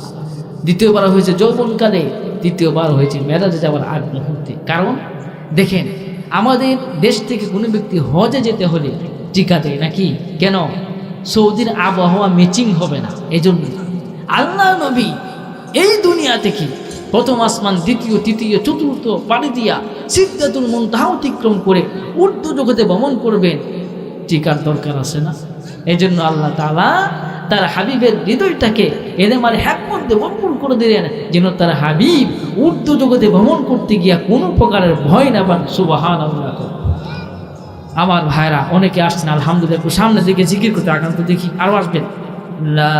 দ্বিতীয়বার হয়েছে যৌবনকালে। তৃতীয়বার হয়েছে মেরাজে যাওয়ার আগ মুহূর্তে। কারণ দেখেন, আমাদের দেশ থেকে কোনো ব্যক্তি হজে যেতে হলে টিকা দেয় নাকি? কেন? সৌদির আবহাওয়া ম্যাচিং হবে না, এজন্য। আল্লাহ নবী এই দুনিয়া থেকে প্রথম আসমান, দ্বিতীয়, তৃতীয়, চতুর্থ পানি দিয়া সিদরাতুল মুনতাহা অতিক্রম করে ঊর্ধ্ব জগতে ভ্রমণ করবেন, টিকার দরকার আছে না? এই জন্য আল্লাহ তাআলা তার হাবিবের হৃদয়টাকে এলেমের হিকমত দিয়ে ভরপুর করে দিলেন, যেন তার হাবিব ঊর্ধ্ব জগতে ভ্রমণ করতে গিয়া কোনো প্রকারের ভয় না পান। সুবহানাল্লাহ। আমার ভাইরা অনেকে আসছেন, আলহামদুলিল্লাহ। একটু সামনে দিকে জিকির করতে আকান্ত দেখি, আরো আসবেন। লা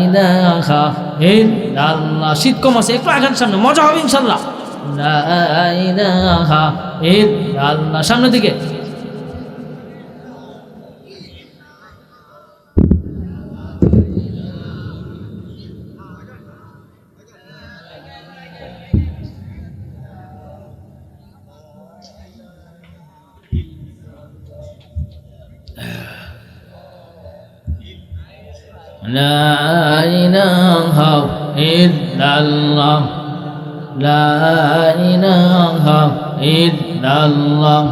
ইলাহা ইল্লাল্লাহ। শীত কম আছে, একটু আগান সামনে, মজা হবে ইনশাআল্লাহ। লা ইলাহা ইল্লাল্লাহ। সামনের দিকে। লা ইলাহা ইল্লাল্লাহ, লা ইলাহা ইল্লাল্লাহ,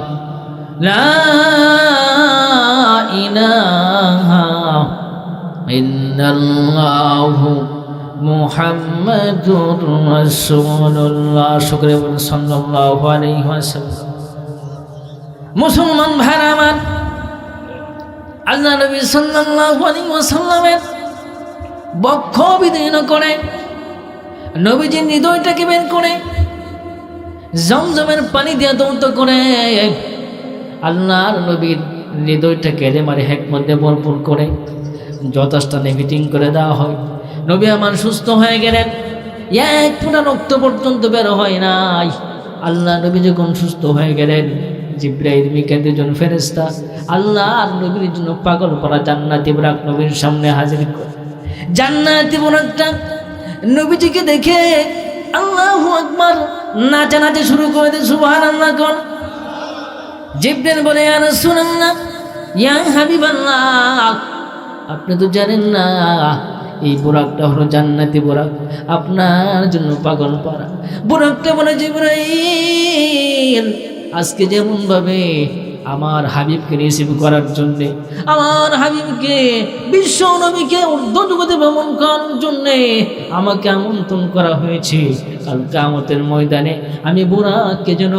লা ইলাহা ইল্লাল্লাহ মুহাম্মাদুর রাসূলুল্লাহ। শুকরিয়া বলেন সাল্লাল্লাহু আলাইহি ওয়াসাল্লাম। মুসলমান ভাইরা আমার, আল্লাহ নবী সাল্লাল্লাহু আলাইহি ওয়াসাল্লামের বক্ষ বিদীর্ণ করে নবীজির হৃদয়টাকে বের করে জমজমের পানি দিয়ে দৌত করে আল্লাহর নবীর হৃদয়টাকে এলেমের হিকমত দিয়ে ভরপুর করে যথাস্থানে ফিটিং করে দেওয়া হয়। নবী আমার সুস্থ হয়ে গেলেন, এক ফোঁটা রক্ত পর্যন্ত বের হয় নাই। আল্লাহ নবী যখন সুস্থ হয়ে গেলেন, জিবরাইল মিকাইল দুজন ফেরেশতা আল্লাহর নবীর জন্য পাগল করা জান্নাতি বুরাক নবীর সামনে হাজির করে। জান্নাতি বুরাকটা নবীজিকে দেখে আল্লাহু আকবার নাচানাচি শুরু করে দেয়। সুবহানাল্লাহ। কোন জিবরাইল বলে, ইয়া রাসূলুল্লাহ, ইয়া হাবিবাল্লাহ, আপনি তো জানেন না এই বুরাকটা হলো জান্নাতি বুরাক, আপনার জন্য পাগল পারা। বুরাকটা বলে, জিবরাইল, আজকে যেমন ভাবে আমার হাবিবকে রিসিভ করার জন্যে, আমার হাবিবকে বিশ্ব নবীকে ঊর্ধ্ব জগতে ভ্রমণ করার জন্যে আমাকে আমন্ত্রণ করা হয়েছে। কাল কিয়ামতের ময়দানে আমি বুরাককে যেন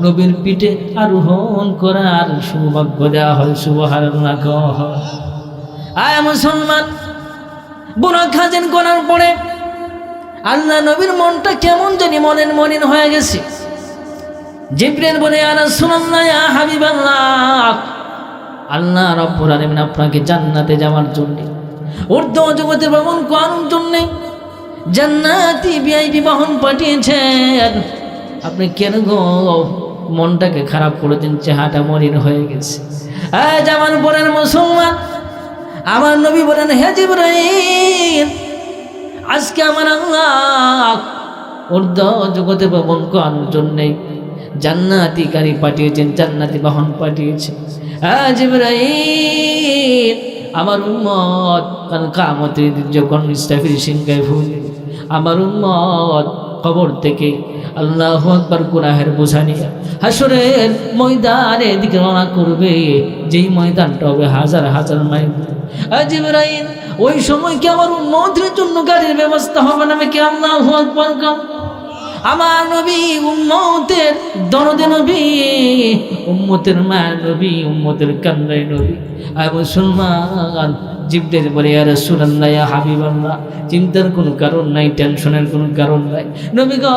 নবীর পিঠে আরোহণ করার সৌভাগ্য দেওয়া হয়। সুবহানাল্লাহ। আয় মুসলমান, বুরাক হাজির করার পরে আল্লাহ নবীর মনটা কেমন জানি মলিন হয়ে গেছে। জিবরিল বলে, ইয়া রাসূলুল্লাহ, ইয়া হাবিবাল্লাহ, আল্লাহ রাব্বুল আলামিন আপনাকে জান্নাতে যাওয়ার জন্য, ঊর্ধ্ব জগতে ভ্রমণ করার জন্য জান্নাতি ভিআইপি বাহন পাঠিয়েছেন। আপনি কেন গো মনটাকে খারাপ করেছেন? চেহারাটা মলিন হয়ে গেছে। আজ আমার পরের মুসলমান, আমার নবী বলেন, হে জিবরাইল, আজকে আমার আল্লাহ ঊর্ধ্ব জগতে ভ্রমণ করার জন্যে জান্নাতি গাড়ি পাঠিয়েছেন, জান্নাতি বাহন পাঠিয়েছেন। জিবরাইল, আমার উম্মত কাল কিয়ামতের যখন ইস্তাফির সিংহায় ফুলবে, আমার উম্মত কবর থেকে আল্লাহু আকবার গুনাহের বোঝা নিয়ে হাসরের ময়দানে দিকে রওনা করবে, যেই ময়দানটা হবে হাজার হাজার মাইল। জিবরাইল, ওই সময় কি আমার উম্মতের জন্য গাড়ির ব্যবস্থা হবে না? কি আল্লাহু আকবার কাম। আমার নবী উম্মতের দরদে নবী, উম্মতের মায়ের নবী, উম্মতের কান্দায় নবী। আর মুসলমান, জিবরিল বলে, ইয়া রাসূলুল্লাহ, ইয়া হাবিবাল্লাহ, চিন্তার কোনো কারণ নাই, টেনশনের কোনো কারণ নাই। নবী গো,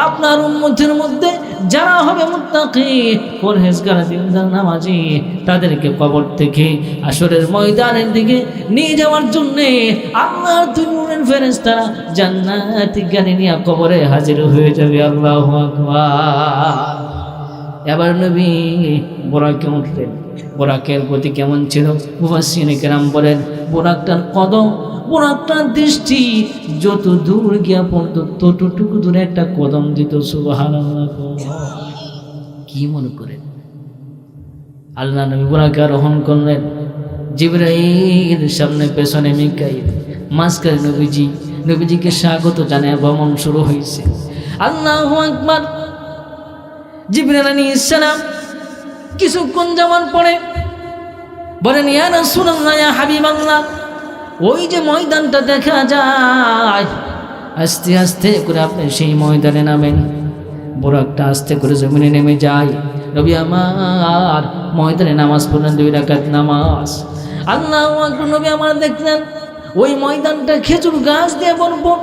আপনার উম্মতের মধ্যে যারা হবে মুত্তাকি, পরহেজগার, দিনদার, নামাজি, তাদেরকে কবর থেকে আসরের ময়দানের দিকে নিয়ে যাওয়ার জন্যে আল্লাহর দুই নূরের ফেরেশতারা জান্নাতি গাড়ি নিয়ে কবরে হাজির হয়ে যাবে। আল্লাহু আকবার। এবার নবী বুরাকে উঠলেন। বুরাকের গতি কেমন ছিল? মুফাসসিরিনে কেরাম বলেন, বুরাকটার কদম, বুরাকটার দৃষ্টি যত দূর গিয়া পড়তো ততটুকু দূরে একটা কদম দিত। সুবহানাল্লাহ। কি মনে করেন? আল্লাহ নবী বুরাকে আরোহণ করলেন। জিবরাইল সামনে, পেছনে মিকাইল, মাঝখানে নবীজি। নবীজিকে স্বাগত জানায় ভ্রমণ শুরু হয়েছে। আল্লাহু আকবার। জিবরাইল আলাইহিস সালাম কিছুক্ষণ যাওয়ার পরে বলেন, ইয়া রাসূলুল্লাহ, ইয়া হাবিবাল্লাহ, ওই যে ময়দানটা দেখা যায়, আস্তে আস্তে করে আপনি সেই ময়দানে নামেন। বুরাকটা আস্তে করে জমিনে নেমে যায়। নবী আমার ময়দানে নামাজ পড়লেন, 2 রাকাত নামাজ। আল্লাহু আকবার। নবী আমার দেখলেন ওই ময়দানটা খেজুর গাছ দিয়ে ভরপুর,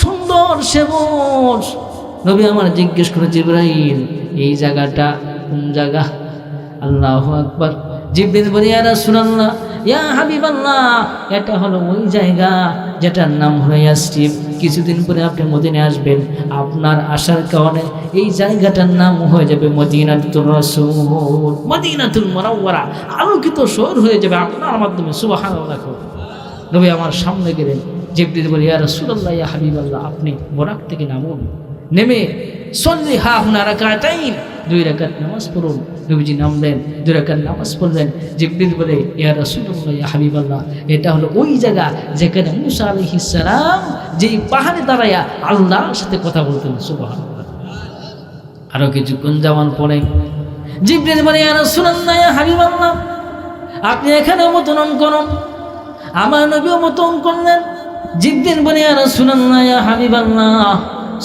সুন্দর সবুজ। নবী আমার জিজ্ঞেস করে, জিবরাইল, এই জায়গাটা কোন জায়গা? আল্লাহু আকবার। জিবরিল বলে, ইয়া রাসূলুল্লাহ, ইয়া হাবিবাল্লাহ, এটা হলো ওই জায়গা যেটার নাম হলো ইয়াসরিব। কিছুদিন পরে আপনি মদিনায় আসবেন, আপনার আসার কারণে এই জায়গাটার নাম হয়ে যাবে মদিনাতুর রাসূল, মদিনাতুল মুনাওয়ারা, আলোকিত শহর হয়ে যাবে আপনার মাধ্যমে। সুবহানাল্লাহ। নবী আমার সামনে গেলেন। জিবরিল বলে, ইয়া রাসূলুল্লাহ, ইয়া হাবিবাল্লাহ, আপনি বুরাক থেকে নামুন, নেমে সল্লি হা হুনা রাকাতাইন, 2 রাকাত নামাজ পড়ুন। নবীজি নামলেন, 2 রাকাত নামাজ পড়লেন। জিবরিল বলে, ইয়া রাসূলুল্লাহ, ইয়া হাবিবাল্লাহ, এটা হলো ওই জায়গা যেখানে মুসা আলাইহিস সালাম যেই পাহাড়ে দাঁড়ায়া আল্লাহর সাথে কথা বলতেন। সুবহানাল্লাহ। আরো কিছুক্ষণ যাওয়ার পরে জিবরিল বলে, ইয়া রাসূলুল্লাহ, ইয়া হাবিবাল্লাহ, আপনি এখানে অবতরণ করুন। আমার নবী অবতরণ করলেন। জিবরিল বলে, ইয়া রাসূলুল্লাহ, ইয়া হাবিবাল্লাহ,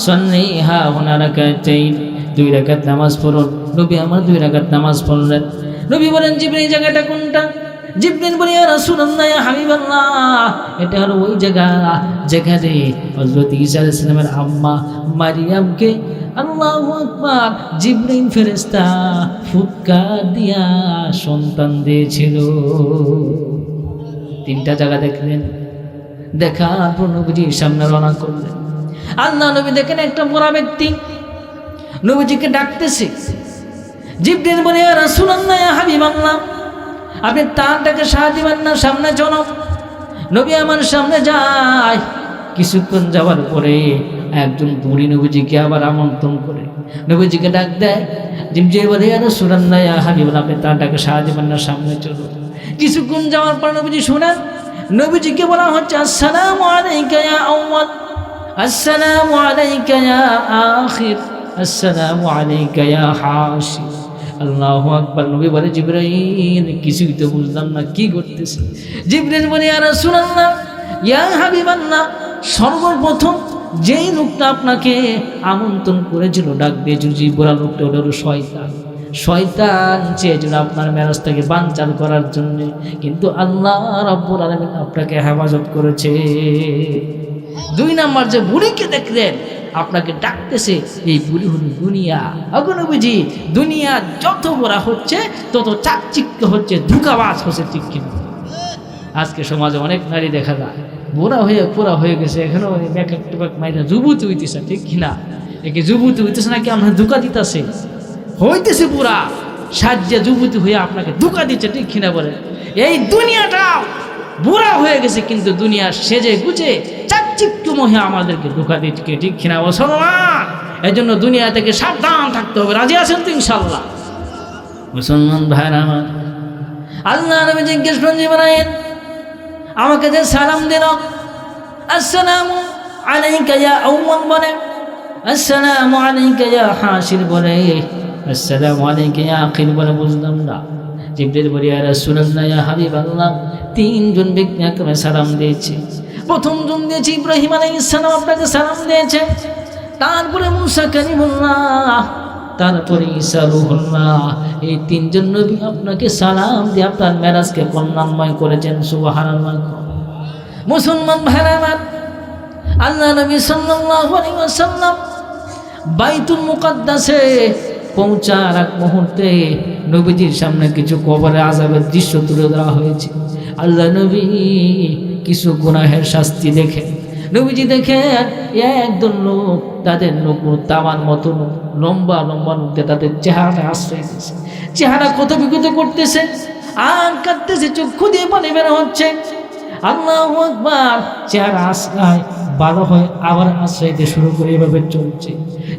সল্লি হা হুনা রাকাতাইন, 2 রাকাত নামাজ পড়ুন। নবী আমার 2 রাকাত নামাজ পড়লেন। নবী বলেন, জিবরিল, এই জায়গাটা কোনটা? জিবরিল বলে, ইয়া রাসূলুল্লাহ, ইয়া হাবিবাল্লাহ, এটা হলো ওই জায়গা যেখানে হযরত ঈসা আলাইহিস সালামের আম্মা মারিয়ামকে আল্লাহু আকবার জিবরিল ফেরেশতা ফুৎকার দিয়া সন্তান দিয়েছিল। 3টা জায়গা দেখলেন। দেখার পর নবীজির সামনে রওনা করলেন। আল্লাহ নবী দেখেন একটা বুড়া ব্যক্তি নবীজিকে ডাকতেছে। জিবরিল বলে, ইয়া রাসূলুল্লাহ, ইয়া হাবিবাল্লাহ, আপনি তারটাকে সাড়া দিবেন না, সামনে চলো। নবী আমার সামনে যায়। কিছুক্ষণ যাওয়ার পরে একজন বুড়ি নবীজিকে আবার আমন্ত্রণ করে নবীজিকে ডাক দেয়। জিবরিল বলে, ইয়া রাসূলুল্লাহ, ইয়া হাবিবাল্লাহ, আপনি তারটাকে সাড়া দিবেন না, সামনে চলো। কিছুক্ষণ যাওয়ার পর নবীজি শুনেন, নবীজিকে বলা হচ্ছে, আসসালামু আলাইকা ইয়া আউয়াল, আসসালামু আলাইকা ইয়া আখির, আসসালামু আলাইকা ইয়া হাশির। আল্লাহু আকবার। নবী বলে জিবরাইল কিছুই তো বুঝলাম না, কি করতেছে? জিবরাইল বলে ইয়া রাসূলুল্লাহ, ইয়া হাবিবাল্লাহ, সর্বপ্রথম যেই লোকটা আপনাকে আমন্ত্রণ করেছিল, ডাক দিয়েছিল, যে বুড়া লোকটা, ওটা হলো শয়তান। শয়তান চেয়েছিল আপনার মেরাজটাকে বানচাল করার জন্য, কিন্তু আল্লাহ রাব্বুল আলামিন আপনাকে হেফাজত করেছে। 2 নাম্বার যে বুড়িকে দেখলেন আপনাকে ডাকতেছে, এই বুড়ি হল দুনিয়া। নবীজি, দুনিয়া যত বড় হচ্ছে তত চাকচিক্য হচ্ছে, ধোঁকাবাজ হচ্ছে, ঠিক কিনা? আজকে সমাজে অনেক নারী দেখা যায় বুড়া হয়ে পুরা হয়ে গেছে, এখনো মেকআপ টেকআপ মাইরা যুবতী হইতেছে, ঠিক কিনা? একে যুবতী হইতেছে নাকি আমরা ধোঁকা দিতেছে? হইতেছে পুরা সাজ্জা যুবতী হয়ে আপনাকে ধোঁকা দিচ্ছে, ঠিক কিনা বলে? এই দুনিয়াটা বুড়া হয়ে গেছে, কিন্তু দুনিয়া সেজে গুজে চাকচিক্যময় আমাদেরকে ধোঁকা দিচ্ছে, ঠিক কিনা মুসলমান? এই জন্য দুনিয়া থেকে সাবধান থাকতে হবে। রাজি আছেন তো ইনশাল্লাহ? মুসলমান ভাইরা আমার, আল্লাহ নবী জিজ্ঞেস করেন, জিবরাইল আমাকে যে সালাম দিল, আসসালামু আলাইকা ইয়া আউয়াল বলে, আসসালামু আলাইকা ইয়া হাসির বলে, আসসালামু আলাইকা ইয়া আখির বলে, বুঝলাম না। জিবরাইল বলে, ইয়া রাসূলুল্লাহ, ইয়া হাবিবাল্লাহ, 3 জন ব্যক্তি আপনাকে সালাম দিয়েছে। প্রথম জন দিয়েছে ইব্রাহিম আলাইহিস সালাম, আপনাকে সালাম দিয়েছে। তারপরে মুসা কালিমুল্লাহ, তারপরে ঈসা রূহুল্লাহ। এই 3 জন নবী আপনাকে সালাম দিয়ে আপনার মেরাজকে কল্যাণময় করেছেন। সুবহানাল্লাহ। মুসলমান ভাইরা আমার, আল্লাহ নবী সাল্লাল্লাহু আলাইহি ওয়াসাল্লাম বাইতুল মুকাদ্দাসে পৌঁছার এক মুহূর্তে নবীজির সামনে কিছু কবরে আযাবের দৃশ্য তুলে ধরা হয়েছে। আল্লাহ নবী কিছু গুনাহের শাস্তি দেখে, নবীজি দেখে একদল লোক, তাদের নখ তামার মতো লম্বা লম্বা নখ দিয়ে তাদের চেহারা আশ্রয় দিয়েছে, চেহারা কত বিকৃত করতেছে, আর কাঁদতেছে, চক্ষু দিয়ে পানি বের হচ্ছে। আল্লাহু আকবার। চেহারা আশ্রয় ভালো হয়, আবার আশ্রয় দিয়ে শুরু করে এভাবে চলছে।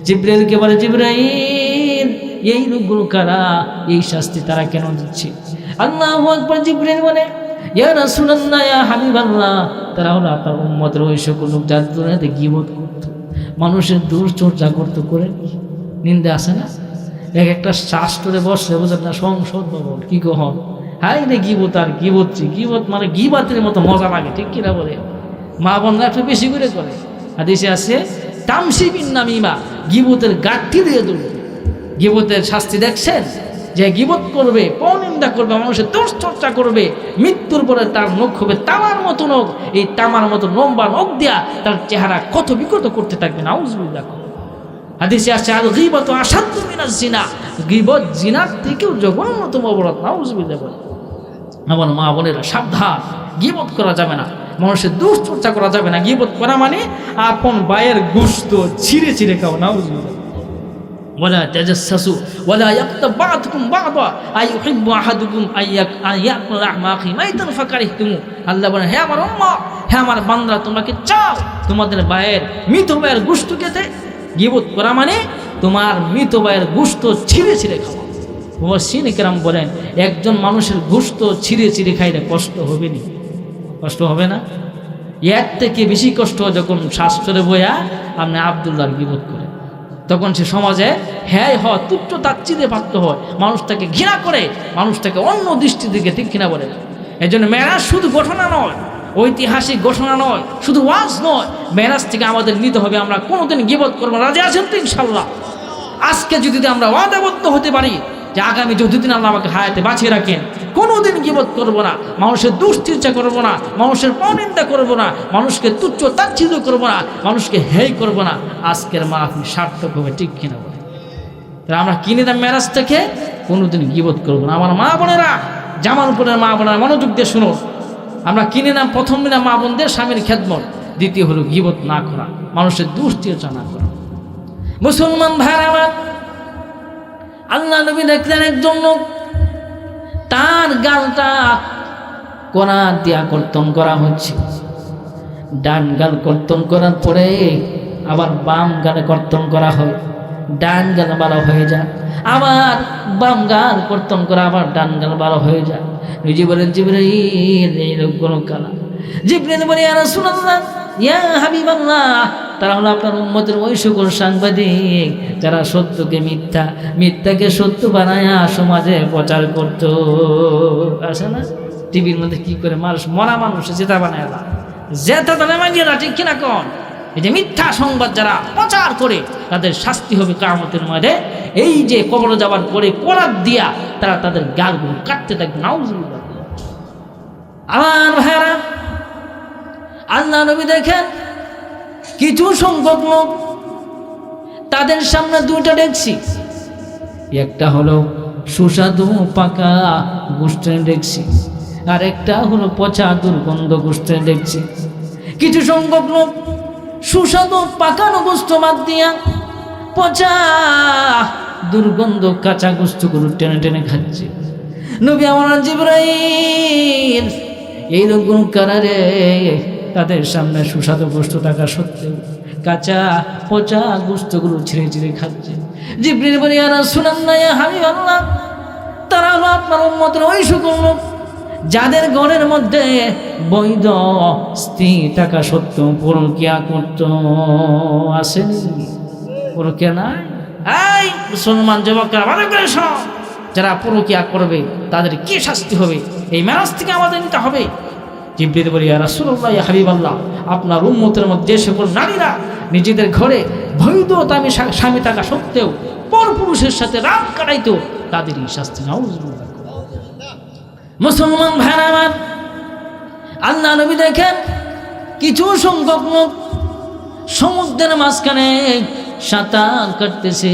জিবরাইলকে বলে, জিবরাইল এই লোকগুলো কারা? এই শাস্তি তারা কেন দিচ্ছে? আল্লাহু আকবার। জিবরাইল বলে, ইয়া রাসূলুল্লাহ, ইয়া হাবিবাল্লাহ, তারা হলো আপনার উম্মতের ওই সকল লোক যারা দুনিয়াতে গীবত করত, মানুষের দুশ্চর্চা করতো, করে নিন্দে আসে না? একটা শাস্ত্রে বসলে বোঝেন না, সংসদ ভবন কি কখন, হাই রে গীবত আর গীবতছি, গীবত মানে গীবাতের মতো মজা লাগে, ঠিক কিনা বলে? মা বোনরা একটু বেশি করে করে। হাদিসে আছে, তামসি বিন নামিমা, গীবতের গাঠি দিয়ে তুলবে। গীবতের শাস্তি দেখছেন? যে গীবত করবে, পরনিন্দা করবে, মানুষের দুশ্চর্চা করবে, মৃত্যুর পরে তার নখ হবে তামার মতো নখ। এই তামার মতো লম্বা নখ দিয়া তার চেহারা কত বিকৃত করতে থাকবে। নাউজুবিল্লাহ। হাদিসে আছে, আল গীবতু আশাদ্দু মিনাজ জিনা, গীবত জিনার থেকেও জঘন্যতম অপরাধ। নাউজুবিল্লাহ। আমার মা বোনেরা সাবধান, গীবত করা যাবে না, মানুষের দুশ্চর্চা করা যাবে না। গীবত করা মানে আপন ভাইয়ের গোশত ছিঁড়ে ছিঁড়ে খাও। নাউজুবিল্লাহ। ওয়ালা তাজাসসু ওয়ালা ইয়াক্তাব বা'দুকুম বা'দা আইয়ুহিব্বু আহাদুকুম আইয়াকুলা লাহমা আখি মাইতান ফাকারিহতুমু। আল্লাহ বলেন, হে আমার উম্মত, হে আমার বান্দা, তোমরা কি চাও তোমাদের ভাইয়ের মৃত ভাইয়ের গোশত খেতে? গীবত করা মানে তোমার মৃত ভাইয়ের গোশত ছিঁড়ে ছিঁড়ে খাওয়া। মুফাসসিরিনে কেরাম বলেন, একজন মানুষের গোশত ছিঁড়ে ছিঁড়ে খাইলে কষ্ট হবে না? কষ্ট হবে না? এর থেকে বেশি কষ্ট যখন শাস্ত্রে বইয়া আপনি আব্দুল্লাহর গীবত করে, তখন সে সমাজে হ্যাঁ হয়, তুচ্ছ তাচ্ছিদে প্রাপ্ত হয়, মানুষ তাকে ঘৃণা করে, মানুষ তাকে অন্য দৃষ্টি দিকে, ঠিক কিনা বলে? এই জন্য মেরাজ শুধু ঘটনা নয়, ঐতিহাসিক ঘটনা নয়, শুধু ওয়াজ নয়, মেরাজ থেকে আমাদের নিতে হবে আমরা কোনোদিন গীবত করবো না। রাজি আছেন তো ইনশাল্লাহ? আজকে যদি আমরা ওয়াদাবদ্ধ হতে পারি যে আগামী যতদিন আল্লাহ আমাকে হায়াতে বাঁচিয়ে রাখেন, কোনোদিন গীবত করবো না, মানুষের দুশ্চর্চা করবো না, মানুষের পরনিন্দা করবো না, মানুষকে তুচ্ছ তাচ্ছিল্য করবো না, মানুষকে হেয় করবো না, আজকের মাহফিল সার্থক হবে, ঠিক কিনা বলে? আমরা কিনে দাম মেরাজ থেকে কোনোদিন গীবত করবো না। আমার মা বোনেরা, জামালপুরের মা বোনেরা মনোযোগ দিয়ে শুনো, আমরা কিনে নাম প্রথম দিনে মা বোনদের স্বামীর খেদমত, দ্বিতীয় হলো গীবত না করা, মানুষের দুশ্চর্চা না করা। মুসলমান ভাইরা আমার, আল্লাহ নবী দেখলেন একজন লোক, তার গালটা কোনা দিয়া কর্তন করা হচ্ছে। ডান গাল কর্তন করার পরে আবার বাম গালে কর্তন করা হয়, ডান গাল ভালো হয়ে যায়, আবার বাম গাল কর্তন করা, আবার ডান গাল ভালো হয়ে যায়। নিজে বলেন, জিবরাইল এই লোকগুলো কালা। জিবরাইল বলে, ইয়া রাসূলুল্লাহ, ইয়া হাবিবাল্লাহ, তারা হলো আপনার উম্মতের ওই সকল সাংবাদিক যারা সত্যকে মিথ্যা, মিথ্যাকে সত্য বানায়া সমাজে প্রচার করত। আসে না টিভির মধ্যে কি করে মানুষ, মরা মানুষ জেতা বানায়, জেতা বানায় মানিয়ে না, ঠিক কিনা কন? এই যে মিথ্যা সংবাদ যারা প্রচার করে তাদের শাস্তি হবে কিয়ামতের মাঠে। এই যে কবর যাবার পরে করাত দিয়া তারা তাদের গালগুলো কাটতে থাকবে। নাউজুবিল্লাহ। আমার ভাইরা, আল্লাহ নবী দেখেন কিছু সংখ্যক লোক, তাদের সামনে দুইটা ডেকছি, একটা হলো সুস্বাদু পাকা গোশতের ডেকছি, আর একটা হলো পচা দুর্গন্ধ গোশতের ডেকছি। কিছু সংখ্যক লোক সুস্বাদু পাকানো গোশত বাদ দিয়া পচা দুর্গন্ধ কাঁচা গোশতগুলো টেনে টেনে খাচ্ছে। নবী আমার জিবরাইল, এই লোকগুলো কারারে তাদের সামনে সুস্বাদু গোশত থাকা সত্ত্বেও কাঁচা পচা গোশতগুলো ছিঁড়ে ছিঁড়ে খাচ্ছে। জিবরিল বলে, ইয়া রাসূলুল্লাহ, ইয়া হাবিবাল্লাহ, তারা হলো আপনার উম্মতের ওই সকল লোক যাদের ঘরের মধ্যে বৈধ স্ত্রী থাকা সত্ত্বেও পরকিয়া করত। আসেনি? পরকিয়া নাই? এই মুসলমান যুবকরা ভালো করে শোনো, যারা পরকিয়া করবে তাদের কি শাস্তি হবে, এই মেরাজ থেকে আমাদের নিতে হবে। জিবরিল বলে, ইয়া রাসূলুল্লাহ, ইয়া হাবিবাল্লাহ, আপনার উম্মতের মধ্যে সকল নারীরা নিজেদের ঘরে বৈধ স্বামী থাকা সত্ত্বেও পরপুরুষের সাথে রাত কাটাইতো, তাদেরই শাস্তি। নাউজুবিল্লাহ। মুসলমান ভাইরা আমার, আল্লাহ নবী দেখেন কিছু সংখ্যক লোক সমুদ্রের মাঝখানে সাঁতার কাটতেছে,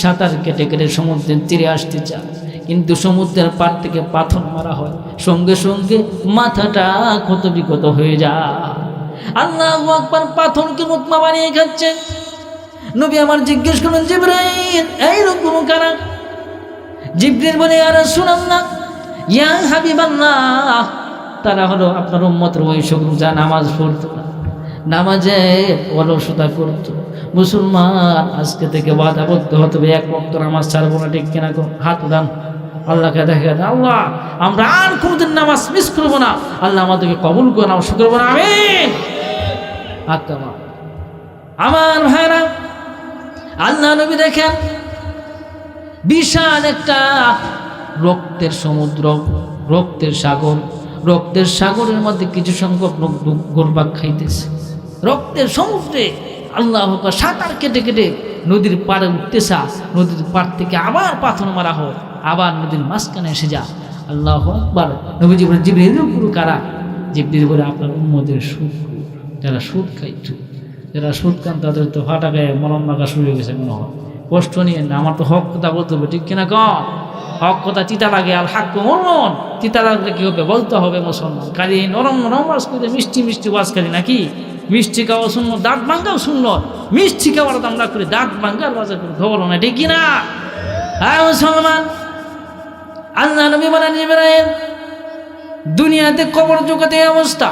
সাঁতার কেটে কেটে সমুদ্রের তীরে আসতে চায়, কিন্তু সমুদ্রের পাড় থেকে পাথর মারা হয়, সঙ্গে সঙ্গে মাথাটা ক্ষত বিক্ষত হয়ে যায়। আল্লাহু আকবার, পাথরকে মুতমা বানিয়ে খাচ্ছে। নবী আমার জিজ্ঞেস করলেন, জিবরাইল, এই লোকগুলো কারা? জিবরিল বলে, ইয়া রাসূলুল্লাহ, ইয়া হাবিবাল্লাহ, তারা হলো আপনার উম্মতের ওই সকল যা নামাজ পড়তো না, নামাজে অলসতা করত। মুসলমান আজকে থেকে বাধাবদ্ধ হতে হবে, এক ওয়াক্ত নামাজ ছাড়বো না, ঠিক কিনা? হাত উঠান, আল্লাহকে দেখে, আল্লাহ আমরা আর কোনোদিন নামাজ মিস করবো না, আল্লাহ আমাদেরকে কবুল করে নাও, শুকর করবো না, আমিন। আমার ভাইরা, আল্লাহ নবী দেখেন বিশাল একটা রক্তের সমুদ্র, রক্তের সাগর, রক্তের সাগরের মধ্যে কিছু সংখ্যক লোক ঘুরপাক খাইতেছে রক্তের সমুদ্রে। আল্লাহ সাঁতার কেটে কেটে নদীর পাড়ে উঠতেছা, নদীর পাড় থেকে আবার পাথর মারা হোক, আবার নদীর মাঝখানে এসে যা। আল্লাহু আকবার। নবীজি বলে, জিবরিল পুরো কারা? জিবরিল বলে, আপনার উম্মতের সুদ, যারা সুদ খাইত, যারা সুদ খান তাদের তো ফাটা গায়ে মরণ মাখা শুরু হয়ে গেছে মনে হয়। কষ্ট নিয়ে না, আমার তো হক কথা বলতে হবে, ঠিক কিনা কন? হক কথা তিতা লাগে, আর হাক্য মরণ, তিতা লাগলে কি হবে বলতে হবে। মুসলমান খালি নরম নরম ওয়াজ করে, মিষ্টি মিষ্টি ওয়াজ খালি নাকি? মিষ্টি খাওয়া শুনলো, দাঁত ভাঙ্গাও শুনলো, মিষ্টি খাওয়ার আমরা করে দাঁত ভাঙ্গার বাজার করে খবর না, ঠিক কিনা? হ্যাঁ মুসলমান, আল্লাহ নবী বলেন, জিবরাইল, দুনিয়াতে কবর জগতে অবস্থা,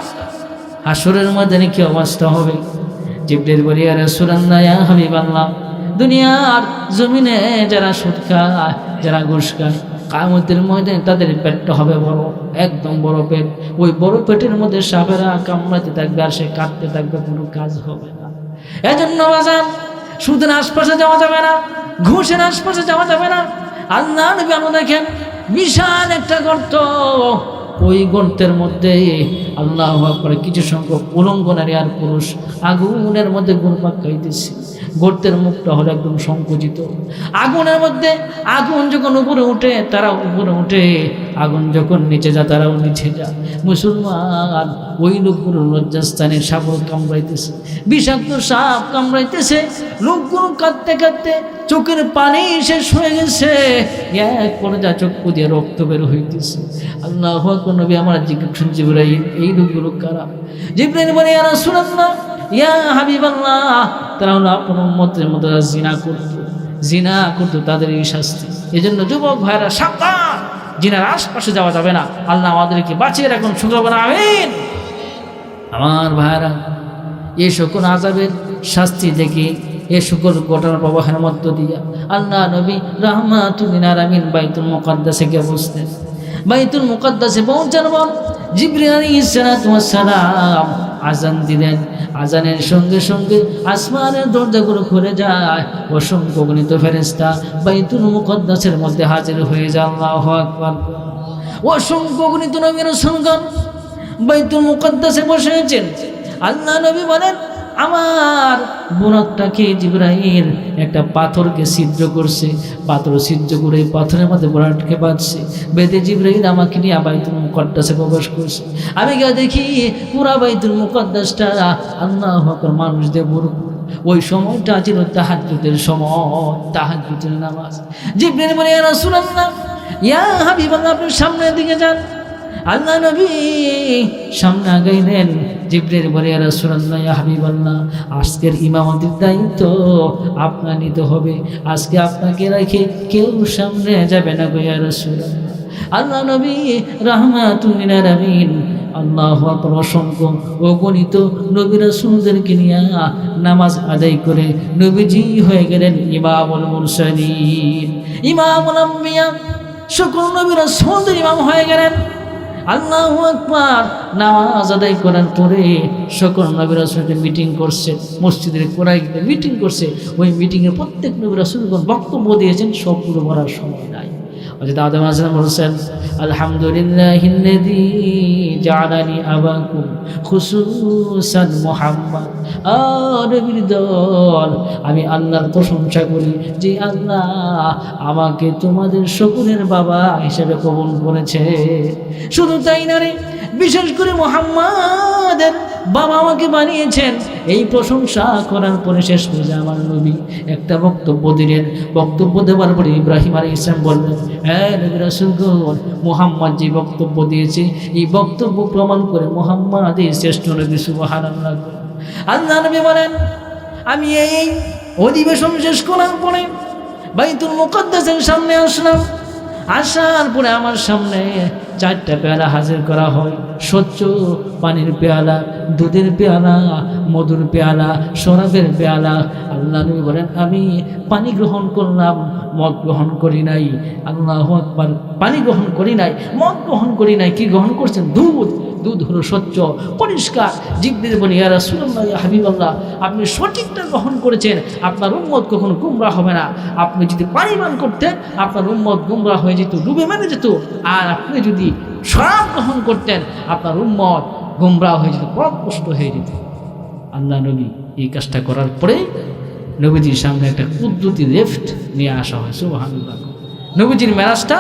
হাসরের মধ্যে কি অবস্থা হবে? জিবরিল বলে, ইয়া রাসূলুল্লাহ, ইয়া হাবিবাল্লাহ, দুনিয়ার জমিনে যারা সুদ খায়, যারা ঘুষ খায়, কিয়ামতের ময়দানে তাদের পেটটা হবে বড়, একদম বড় পেট। ওই বড় পেটের মধ্যে সাপেরা কামড়াতে থাকবে, আর সে কাটতে থাকবে, কোনো কাজ হবে না। এজন্য বাজান, সুদের আশপাশে যাওয়া যাবে না, ঘুষের আশপাশে যাওয়া যাবে না। আল্লাহ নবী আমরা দেখেন বিশাল একটা গর্ত, ওই গর্তের মধ্যে আল্লাহু আকবার কিছু সংখ্যক উলঙ্গ নারী আর পুরুষ আগুনের মধ্যে ঘুরপাক খাইতেছে। গর্তের মুখটা হলো একদম সংকুচিত। আগুনের মধ্যে আগুন যখন উপরে উঠে তারা উপরে উঠে, আগুন যখন নিচে যায় তারাও নিচে যায়। মুসলমান ওই লোকগুলো লজ্জাস্থানে সাপও কামড়াইতেছে, বিষাক্ত সাপ কামড়াইতেছে। লোকগুলো কাঁদতে কাঁদতে চোখের পানি শেষ হয়ে গেছে, এক পর্যায়ে চক্ষু দিয়ে রক্ত বের হইতেছে। আল্লাহু আকবার। নবী আমার জিজ্ঞাসা, জিবরাইল, এই লোকগুলো কারা? জিবরাইল বলে, ইয়া রাসূলুল্লাহ, ইয়া হাবিবাল্লাহ, তারা হলো আপনার উম্মতের মধ্যে জিনা করতো, তাদের এই শাস্তি। এই জন্য যুবক ভাইরা সাবধান, জিনার আশপাশে যাওয়া যাবে না। আল্লাহ আমাদেরকে বাঁচিয়ে রাখুন, শুকর বলা আমিন। আমার ভাইরা, এই সকল আযাবের শাস্তি দেখে, এই সকল ঘটনার প্রবাহের মধ্য দিয়া আল্লাহ নবী রাহমাতুল লিল আলামিন বাইতুল মুকাদ্দাসে গিয়ে বসতেন। বাইতুল মুকাদ্দাসে পৌঁছার পর জিবরিল আলাইহিস সালাতু ওয়াস সালাম আজান দিলেন। আজানের সঙ্গে সঙ্গে আসমানের দরজাগুলো খুলে যায়, অসংখ্য গণিত ফেরেশতা বাইতুল মুকদ্দাসের মধ্যে হাজির হয়ে যায়। আল্লাহু আকবার। অসংখ্য গণিত নবীর রাসূলগণ বাইতুল মুকদ্দাসে বসে আছেন। আল্লাহ নবী বলেন, আমার বুরাকটাকে জিবরাইল একটা পাথরকে ছিদ্র করছে, পাথর ছিদ্র করে পাথরের মধ্যে বুরাকটাকে বাঁধছে, বেঁধে জিবরাইল আমাকে নিয়ে বাইতুল মুকদ্দাসে প্রবেশ করছে। আমি গিয়ে দেখি পুরা বাইতুল মুকদ্দাসটা আল্লাহু আকবার মানুষ দিয়ে ভরপুর। ওই সময়টা ছিল তাহাজ্জুদের সময়, তাহাজ্জুদের নামাজ। জিবরাইল বলে, ইয়া রাসূলুল্লাহ, ইয়া হাবিবাল্লাহ, আপনি সামনের দিকে যান। আল্লাহ নবী সামনে আগাইলেন। জিবরাইল বলে, ইয়া রাসূলুল্লাহ, ইয়া হাবিবাল্লাহ, আজকের ইমামতির দায়িত্ব আপনার নিতে হবে। আজকে আপনাকে রেখে কেউ সামনে যাবে না গো ইয়া রাসূলুল্লাহ। আল্লাহ নবী রাহমাতুল লিল আলামিন, আল্লাহু আকবার, অসংখ্য অগণিত নবী রাসূলদেরকে নিয়ে নামাজ আদায় করে নবীজি হয়ে গেলেন ইমামুল মুরসালিন, ইমামুল আম্বিয়া। সকল নবী রাসূলদের ইমাম হয়ে গেলেন। আল্লাহু আকবার। নামাজ আদায় করার পরে সকল নবী রাসূলকে মিটিং করছে, মসজিদের কোনায় মিটিং করছে। ওই মিটিংয়ে প্রত্যেক নবী রাসূলগণ বক্তব্য দিয়েছেন, সবগুলো বলার সময় নাই। হযরত আদম আলাইহিস সালাম বলেছেন, আলহামদুলিল্লাহিল্লাযী জাআলানি আবাকুম খুসুসান মুহাম্মদ। নবীর দল, আমি আল্লাহর প্রশংসা করি যে আল্লাহ আমাকে তোমাদের সকলের বাবা হিসেবে কবুল করেছে। শুধু তাই না রে, বিশেষ করে মুহাম্মাদের বাবা আমাকে বানিয়েছেন। এই প্রশংসা করার পরে শেষ হয়ে যায় আমার নবী একটা বক্তব্য দিলেন। বক্তব্য দেওয়ার পরে ইব্রাহিম আলাইহিস সালাম বললেন, হ্যাঁ নবী রাসূলগণ, মুহাম্মদ যে বক্তব্য দিয়েছে এই বক্তব্য প্রমাণ করে মুহাম্মদ এই শ্রেষ্ঠ নবী। সুবহানাল্লাহ। আল্লাহ নবী বলেন, আমি এই অধিবেশন শেষ করার পরে বাইতুল মুকদ্দাসের সামনে আসলাম। আসার পরে আমার সামনে 4টা পেয়ালা হাজির করা হয়, স্বচ্ছ পানির পেয়ালা, দুধের পেয়ালা, মধুর পেয়ালা, শরাবের পেয়ালা। আল্লাহ নবী বলেন, আমি পানি গ্রহণ করলাম, মদ গ্রহণ করি নাই। আল্লাহু আকবার। পানি গ্রহণ করি নাই, মদ গ্রহণ করি নাই। কি গ্রহণ করছেন? দুধ। দুধ হলো স্বচ্ছ, পরিষ্কার। জিবরিল বলে, ইয়া রাসূলুল্লাহ, ইয়া হাবিবাল্লাহ, আপনি সঠিকটা গ্রহণ করেছেন। আপনার উম্মত কখনো গুমরাহ হবে না। আপনি যদি পানি পান করতেন, আপনার উম্মত গুমরাহ হয়ে যেত, ডুবে মেরে যেত। আর আপনি যদি শরাব গ্রহণ করতেন, আপনার উম্মত গুমরাহ হয়ে যেত, পথভ্রষ্ট হয়ে যেত। আল্লাহ নবী এই কাজটা করার পরে নবীজির সামনে একটা কুদরতি লিফট নিয়ে আসা হয়। সুবহানাল্লাহ। নবীজির মেরাজটা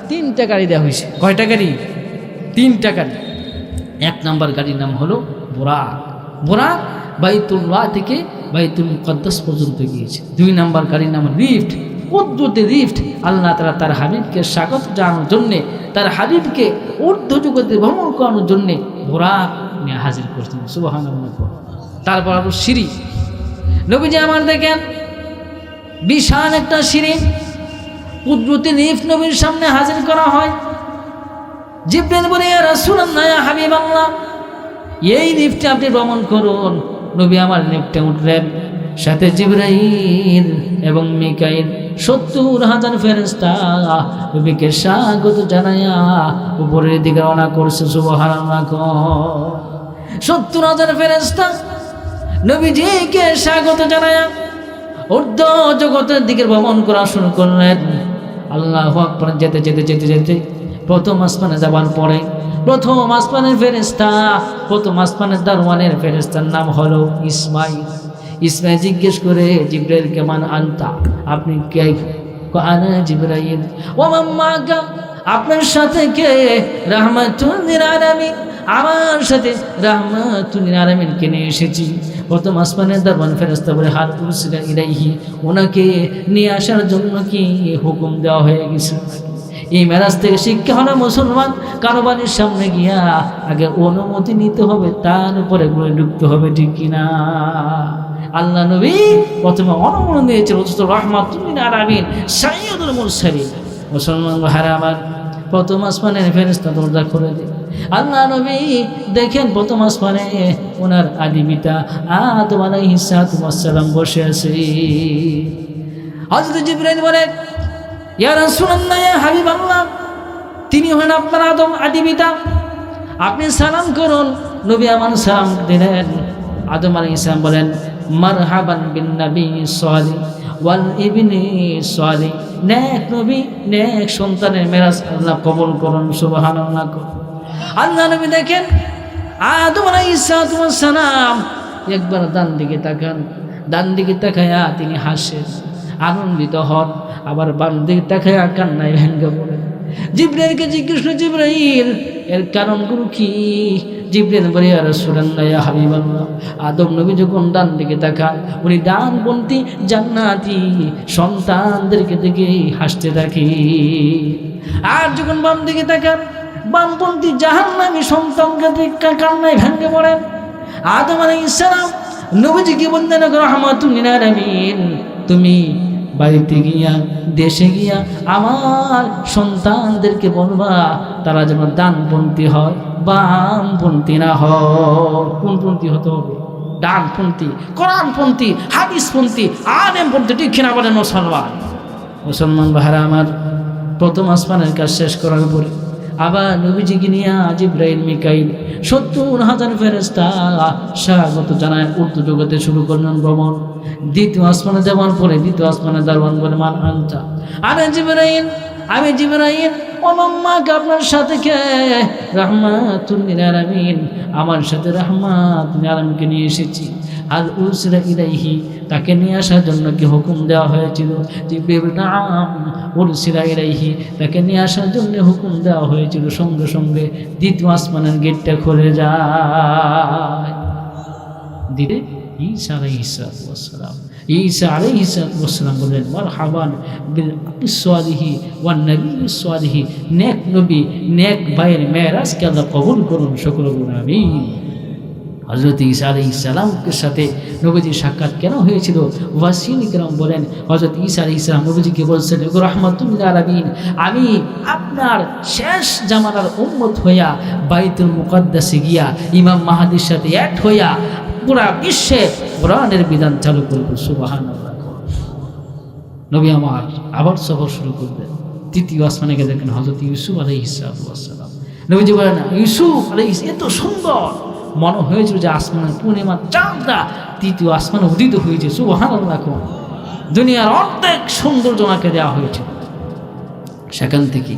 3টা গাড়ি দেওয়া হয়েছে। কয়টা গাড়ি? 3টা গাড়ি। 1 নম্বর গাড়ির নাম হলো বুরাক। বুরাক বাইতুল্লাহ থেকে বাইতুল মুকদ্দাস পর্যন্ত গিয়েছে। 2 নম্বর গাড়ির নাম লিফট, কুদরতি লিফট। আল্লাহ তাআলা তার হাবিবকে স্বাগত জানানোর জন্যে, তার হাবিবকে ঊর্ধ্ব জগতে ভ্রমণ করানোর জন্যে বুরাক নিয়ে হাজির করছেন। সুবহানাল্লাহ। তারপর আরো সিঁড়ি। নবীজি আমার দেখেন বিশাল একটা সিঁড়ি, কুদরতি লিফট নবীর সামনে হাজির করা হয়। জিবরিল বলে, ইয়া রাসূলুল্লাহ, ইয়া হাবিবাল্লাহ, এই লিফটে আপনি ভ্রমণ করুন। নবী আমার লিফটে উঠলেন, সাথে জিবরাইল এবং মিকাইল 70,000 ফেরেশতা নবীকে স্বাগত জানায়া উপরের দিকে রওনা করছে। সুবহানাল্লাহ। 70,000 ফেরেশতা নবীজিকে স্বাগত জানায়া ঊর্ধ্ব জগতের দিকে ভ্রমণ করা শুরু করলেন। আল্লাহু আকবার। যেতে যেতে যেতে যেতে প্রথম আসমানে যাবার পরে প্রথম আসমানের ফেরেশতা, প্রথম আসমানের দারওয়ানের ফেরেশতার নাম হলো ইসমাঈল। ইসমাঈল জিজ্ঞেস করে জিবরাইলকে, মান আনতা, আপনি কে? আনা জিবরাইল। ওয়া মান মাকা, আপনার সাথে কে? রাহমাতুল লিল আলামিন, আমার সাথে রাহমাতুল লিল আলামিনকে নিয়ে এসেছি। প্রথম আসমানের দারওয়ান ফেরেশতা বলে, হাল উরসিলা ইলাইহি, ওনাকে নিয়ে আসার জন্য কি হুকুম দেওয়া হয়ে গেছে? এই মেরাজ থেকে শিক্ষা হলো, মুসলমান কারবারের সামনে গিয়া আগে অনুমতি নিতে হবে, তার উপরে ঘুরে ঢুকতে হবে, ঠিক কিনা? আল্লাহ নবী প্রথমে অনুমোদন দিয়েছেন, রাহমাতুল লিল আলামিন, সাইয়্যিদুল মুরসালিন। মুসলমান ভাইরা আমার, প্রথম আসমানের ফেরেশতা দরজা খুলে দেয়। আল্লাহ নবী দেখেন প্রথম আসমানে ওনার আদি পিতা আদম আলাইহিস সালাম বসে আছে। হযরত জিবরাইল বলে, ইয়া রাসূলুল্লাহ, ইয়া হাবিবাল্লাহ, তিনি হলেন আপনার আদম আদি পিতা, আপনি সালাম করুন। নবী আমার সালাম দিলেন। আদম আলাইহিস সালাম বলেন, মারহাবান বিন নবী সালিহ ওয়াল ইবনি সালিহ, নেক নবী নেক সন্তানের মেরাজ আল্লাহ কবুল করুন, সুবহানাল্লাহ। আল্লাহ নবী দেখেন আদম আলাইহিস সালাম একবার ডান দিকে তাকান, ডান দিকে তাকায়া তিনি হাসেন, আনন্দিত হন, আবার বাম দিকে তাকায়া কান্নায় ভেঙে পড়েন। জিবরাইলকে জিজ্ঞেস করে, জিবরাইল এর কারণগুলো কি? জিবরাইল বলে, ইয়া রাসূলুল্লাহ, ইয়া হাবিবাল্লাহ, আদম নবী যখন ডান দিকে তাকান উনি ডানপন্থী জান্নাতি সন্তানদেরকে দেখে হাসতে থাকে, আর যখন বাম দিকে তাকান বামপন্থী জাহান্নামী সন্তানকে দেখে কান্নায় ভেঙে পড়েন। আদম আলাইহিস সালাম নবীজিকে বললেন, রাহমাতুল লিল আলামিন, তুমি বাড়িতে গিয়া দেশে গিয়া আমার সন্তানদেরকে বলবা তারা যেন ডানপন্থী হয়, বামপন্থী না হয়। কোনপন্থী হতে হবে? ডানপন্থী, কোরআনপন্থী, হাদিসপন্থী, আলেমপন্থী। ঠিক কিনা বলেন মুসলমান ভাইরা আমার? প্রথম আসমানের কাজ শেষ করার পরে আবার নবীজিকে নিয়ে জিবরাইল মিকাইল ৭০,০০০ ফেরেশতা স্বাগত জানায় উর্দু জগতে শুরু করলেন ভ্রমণ। দ্বিতীয় আসমানে যাওয়ার পরে দ্বিতীয় আসমানে দারওয়ান বলে, মান আনতা? আমি জিবরাইল ওমাম্মাকে আপনার সাথে কে? রাহমাতুল লিল আলামিন, আমার সাথে রাহমাতুল লিল আলামিনকে নিয়ে এসেছি। আর উরসিলা ইলাইহি, তাকে নিয়ে আসার জন্য কি হুকুম দেওয়া হয়েছিল? জিবরিল, নাম, উরসিলা ইলাইহি, তাকে নিয়ে আসার জন্য হুকুম দেওয়া হয়েছিল। সঙ্গে সঙ্গে দ্বিতীয় আসমানের গেটটা খুলে যায়। দিতে ঈসা আলাইহিস সালাম বললেন, মারহাবান বিল সালিহি ওয়ান নবী সালিহি, নেক নবী নেক ভাইয়ের মেরাজকে আল্লাহ কবুল করুন, সকলে বলুন আমিন। হযরত ঈসা আলাইহিস সালামের সাথে নবীজির সাক্ষাৎ কেন হয়েছিল? মুফাসসিরিন কিরাম বলেন, হযরত ঈসা আলাইহিস সালাম নবীজিকে বলছেন, রাহমাতুল লিল আলামিন, আমি আপনার শেষ জামানার উম্মত হইয়া বাইতুল মুকাদ্দাসে গিয়া ইমাম মাহদির সাথে এক হইয়া পুরা বিশ্বে কোরআনের বিধান চালু করব, সুবহানাল্লাহ। নবী আমার আবার সফর শুরু করবেন। তৃতীয় আসমানে গিয়ে দেখেন হযরত ইউসুফ আলাইহিস সালাম। নবীজি বলেন, ইউসুফ আলাইহিস, এত সুন্দর, মনে হয়েছিল যে আসমানের পূর্ণিমা চাঁদটা তৃতীয় আসমানে উদিত হয়েছে, সুবহানাল্লাহ। দুনিয়ার অর্ধেক সৌন্দর্য ওনাকে দেওয়া হয়েছে। সেখান থেকে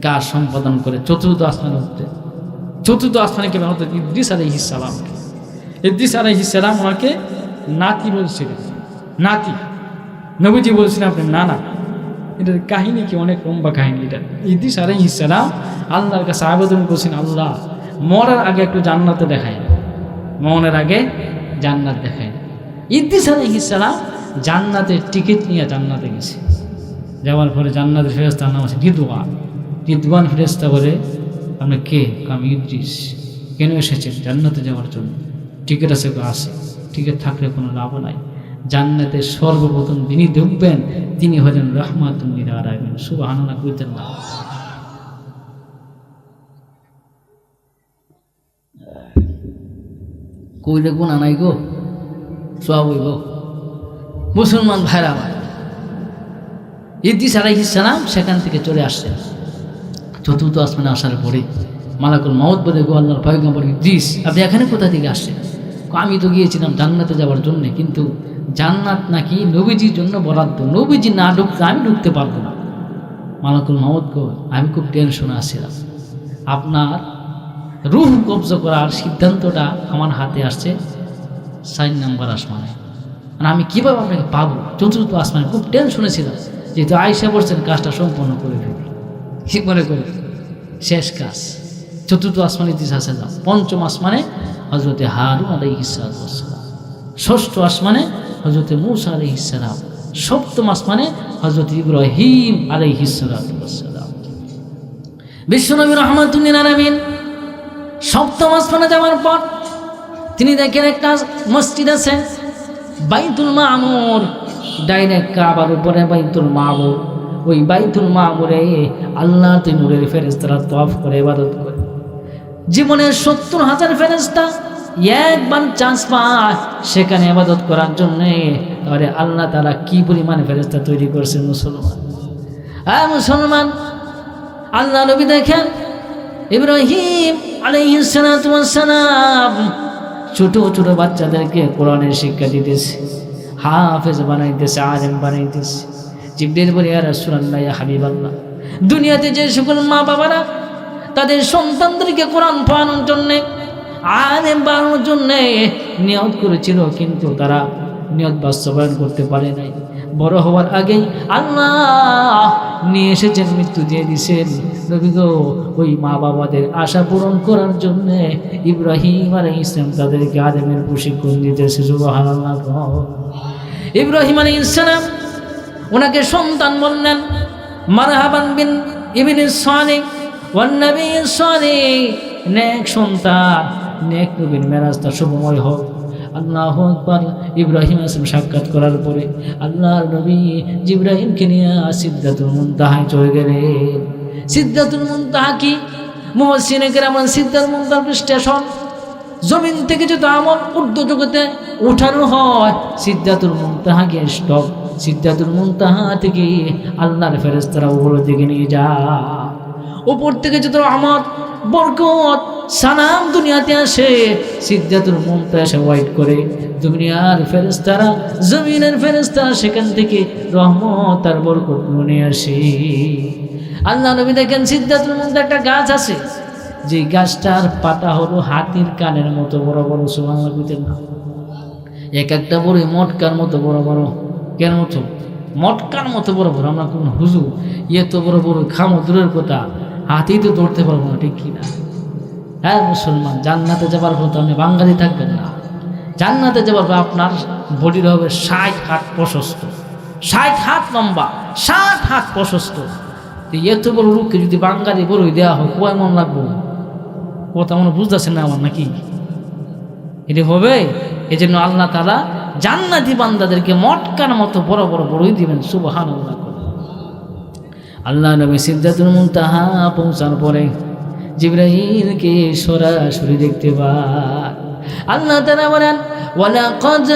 কাজ সম্পাদন করে চতুর্থ আসমানে উঠতে, চতুর্থ আসমানে গেলেন হযরত ইদ্রিস আলাইহিস সালামকে। ইদ্রিস আলাইহিস সালাম ওনাকে নাতি বলছিলেন, নাতি। নবীজি বলছিলেন, আপনি না না, এটার কাহিনী কি অনেক লম্বা কাহিনী। এটা ইদ্রিস আলাইহিস সালাম আল্লাহর কাছে আবেদন করছেন, আল্লাহ মরার আগে একটু জান্নাতে দেখায়, মরণের আগে জান্নাত দেখায়। ইদ্রিস আলাইহিস সালাম জান্নাতের টিকিট নিয়ে জান্নাতে গেছে। যাওয়ার পরে জান্নাতের ফেরেশতার নাম আছে রিদওয়ান। রিদওয়ান ফেরেশতা বলে, আপনি কে? আমি ইদ্রিস। কেন এসেছেন? জান্নাতে যাওয়ার জন্য। টিকিট আছে? আছে। টিকিট থাকলে কোনো লাভ নাই। জান্নাতে সর্বপ্রথম যিনি ঢুকবেন তিনি হলেন রাহমাতুল লিল আলামিন, সুবহানাল্লাহ। কইতেন না? কইলে গুনাহ নাই গো, সওয়াব হইব। মুসলমান ভাইরা আমার, ইদ্রিস আলাইহিস সালাম সেখান থেকে চলে আসছেন। চতুর্থ আসমানে আসার পরে মালাকুল মউত বলে, গো আল্লাহর পয়গম্বর ইদ্রিস, আপনি এখানে কোথা থেকে আসছেন? আমি তো গিয়েছিলাম জান্নাতে যাওয়ার জন্য, কিন্তু জান্নাত নাকি নবীজির জন্য বরাদ্দ, নবীজি না ঢুকতে আমি ঢুকতে পারবো না। মালাকুল মউত গো, আমি খুব টেনশনে আছিলাম, আপনার রূহ কবজা করার সিদ্ধান্তটা আমার হাতে আসছে ৪ নম্বর আসমানে, আর আমি কীভাবে আপনাকে পাবো? চতুর্থ আসমানে খুব টেনশনে ছিলাম, যেহেতু আয়েশা বলছেন কাজটা সম্পন্ন করে ফেলি। কি মনে করে শেষ কাজ। চতুর্থ আসমানে ইদ্রিস আলাইহিস, পঞ্চম আসমানে হযরতে হারুন আলাইহিস সালাম, ষষ্ঠ আসমানে হযরতে মূসা আলাইহিস সালাম, সপ্তম আসমানে হযরতে ইব্রাহিম আলাইহিস সালাম। বিশ্বনবী রাহমাতুল লিল আলামিন সপ্তম আসমানে যাওয়ার পর তিনি দেখেন একটা মসজিদ আছে, বাইতুল মামুর, ডাইরেক্ট কাবার উপরে বাইতুল মামুর। ওই বাইতুল মামুরে আল্লাহর নূরের ফেরেশতারা তওয়াফ করে ইবাদত করে। জীবনে ৭০,০০০ ফেরেশতা একবার চান্স পায় সেখানে ইবাদত করার জন্যে, তাহলে আল্লাহ তাআলা কি পরিমাণ ফেরেশতা তৈরি করছেন মুসলমান। মুসলমান, আল্লাহ নবী দেখেন ইব্রাহিম আলাইহিস সালাতু ওয়াস সালাম ছোট ছোট বাচ্চাদেরকে কোরআনের শিক্ষা দিতেছে, হাফেজ বানাইতেছে, আলেম বানাইতেছে। জিবরিল বলে, ইয়া রাসূলুল্লাহ, ইয়া হাবিবাল্লাহ, দুনিয়াতে যে সকল মা বাবারা তাদের সন্তানদেরকে কোরআন পড়ানোর জন্যে, আলেম বানানোর জন্যে নিয়ত করেছিল, কিন্তু তারা নিয়ত বাস্তবায়ন করতে পারে নাই। বড় হওয়ার আগেই আল্লাহ নিয়ে এসেছেন, মৃত্যু দিয়ে দিয়েছেন। নবী গো, ওই মা বাবাদের আশা পূরণ করার জন্যে ইব্রাহিম আলাইহিস সালাম তাদেরকে আলেমের প্রশিক্ষণ দিতেছে। সুবহানাল্লাহ। ইব্রাহিম আলাইহিস সালাম ওনাকে সন্তান বললেন, মারহাবান বিন ইবনে সালিহ ওয়ান নবী সালিহ, নেক সন্তান, নেক নবীর মেরাজটা শুভময় হোক। আল্লাহু আকবার। ইব্রাহিম আলাইহিস সালাম সাক্ষাৎ করার পরে আল্লাহর নবী জিবরাইলকে নিয়ে সিদরাতুল মুনতাহায় চলে গেলেন। সিদরাতুল মুনতাহা কি? মুফাসসিরিনে কেরাম সিদরাতুল মুনতাহা স্টেশন। জমিন থেকে যত আমল ঊর্ধ্ব জগতে উঠানো হয়, সিদরাতুল মুনতাহা গিয়ে স্টপ। সিদরাতুল মুনতাহা থেকে আল্লাহর ফেরেশতারা উপরের দিকে নিয়ে যায়। উপর থেকে যত রহমত, বরকত, সালাম দুনিয়াতে আসে, সিদরাতুল মুনতাহা এসে ওয়াইট করে। দুনিয়ার ফেরেশতারা, জমিনের ফেরেশতারা সেখান থেকে রহমত আর বরকত নিয়ে আসে। আল্লাহ নবী দেখেন সিদরাতুল মুনতাহা একটা গাছ আছে, যে গাছটার পাতা হলো হাতির কানের মতো বড় বড়। সুবহানাল্লাহ না, এক একটা বড় মটকার মতো বড় বড়। কেন মতো? মটকার মতো বড় বড়। আমরা কোন হুজুর এত বড় বড় খামো দূরের কথা, হাতি তো ধরতে পারবো না, ঠিক কিনা? হ্যাঁ মুসলমান, জান্নাতে যাবার কথা আপনি বাঙালি থাকবেন না। জান্নাতে যাবার পর আপনার বডির হবে 60 হাত প্রশস্ত, 60 হাত লম্বা, 60 হাত প্রশস্ত। এত বড় লোককে যদি বাঙালি বড়ই দেওয়া হয়, কয় মন লাগবো? কথা মনে বুঝতেছেন না আমার নাকি? এটি হবে। এই জন্য আল্লাহ তাআলা জান্নাতি বান্দাদেরকে মটকার মতো বড় বড় বড়ই দিবেন। সুবহানাল্লাহ। আল্লাহ নবী সিদরাতুল মুনতাহা পৌঁছার পরে জিবরাইলকে সরাসরি দেখতে পান। আল্লাহ তাআলা বলেন, ওয়ালাকাদ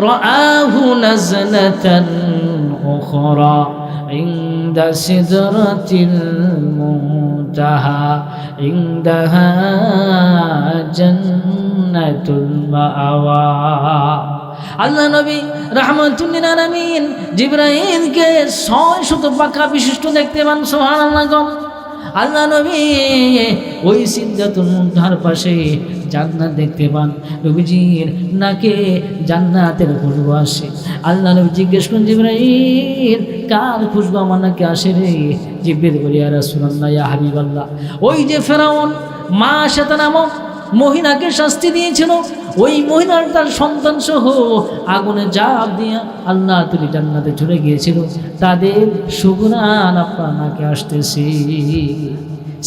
রাআহু নাজলাতান উখরা ইনদা সিদরাতিল মুনতাহা ইনদাহা জান্নাতুল মাআওয়া। আল্লাহ নবী রাহমাতুল লিল আলামিন জিবরাইলকে 600 পাখা বিশিষ্ট দেখতে পান। সুবহানাল্লাহ। আল্লাহ নবী ওই সিদরাতুল মুনতাহার পাশে জান্নাত দেখতে পান। নবীজির নাকে জান্নাতের খুশবু আসে। আল্লাহ নবী জিজ্ঞেস করেন, জিবরাইল, কার খুশবু আমার নাকে আসে রে? জিবরিল বলে, ইয়া রাসূলুল্লাহ, ইয়া হাবিবাল্লাহ, ওই যে ফেরাউন মাশাতা নামক মহিলাকে শাস্তি দিয়েছিল, ওই মহিলার তার সন্তান সহ আগুনে জাপ দিয়ে আল্লাহ তুলি জান্নাতে চলে গিয়েছিল, তাদের সুঘ্রাণ আপনার নাকে আসতেছে।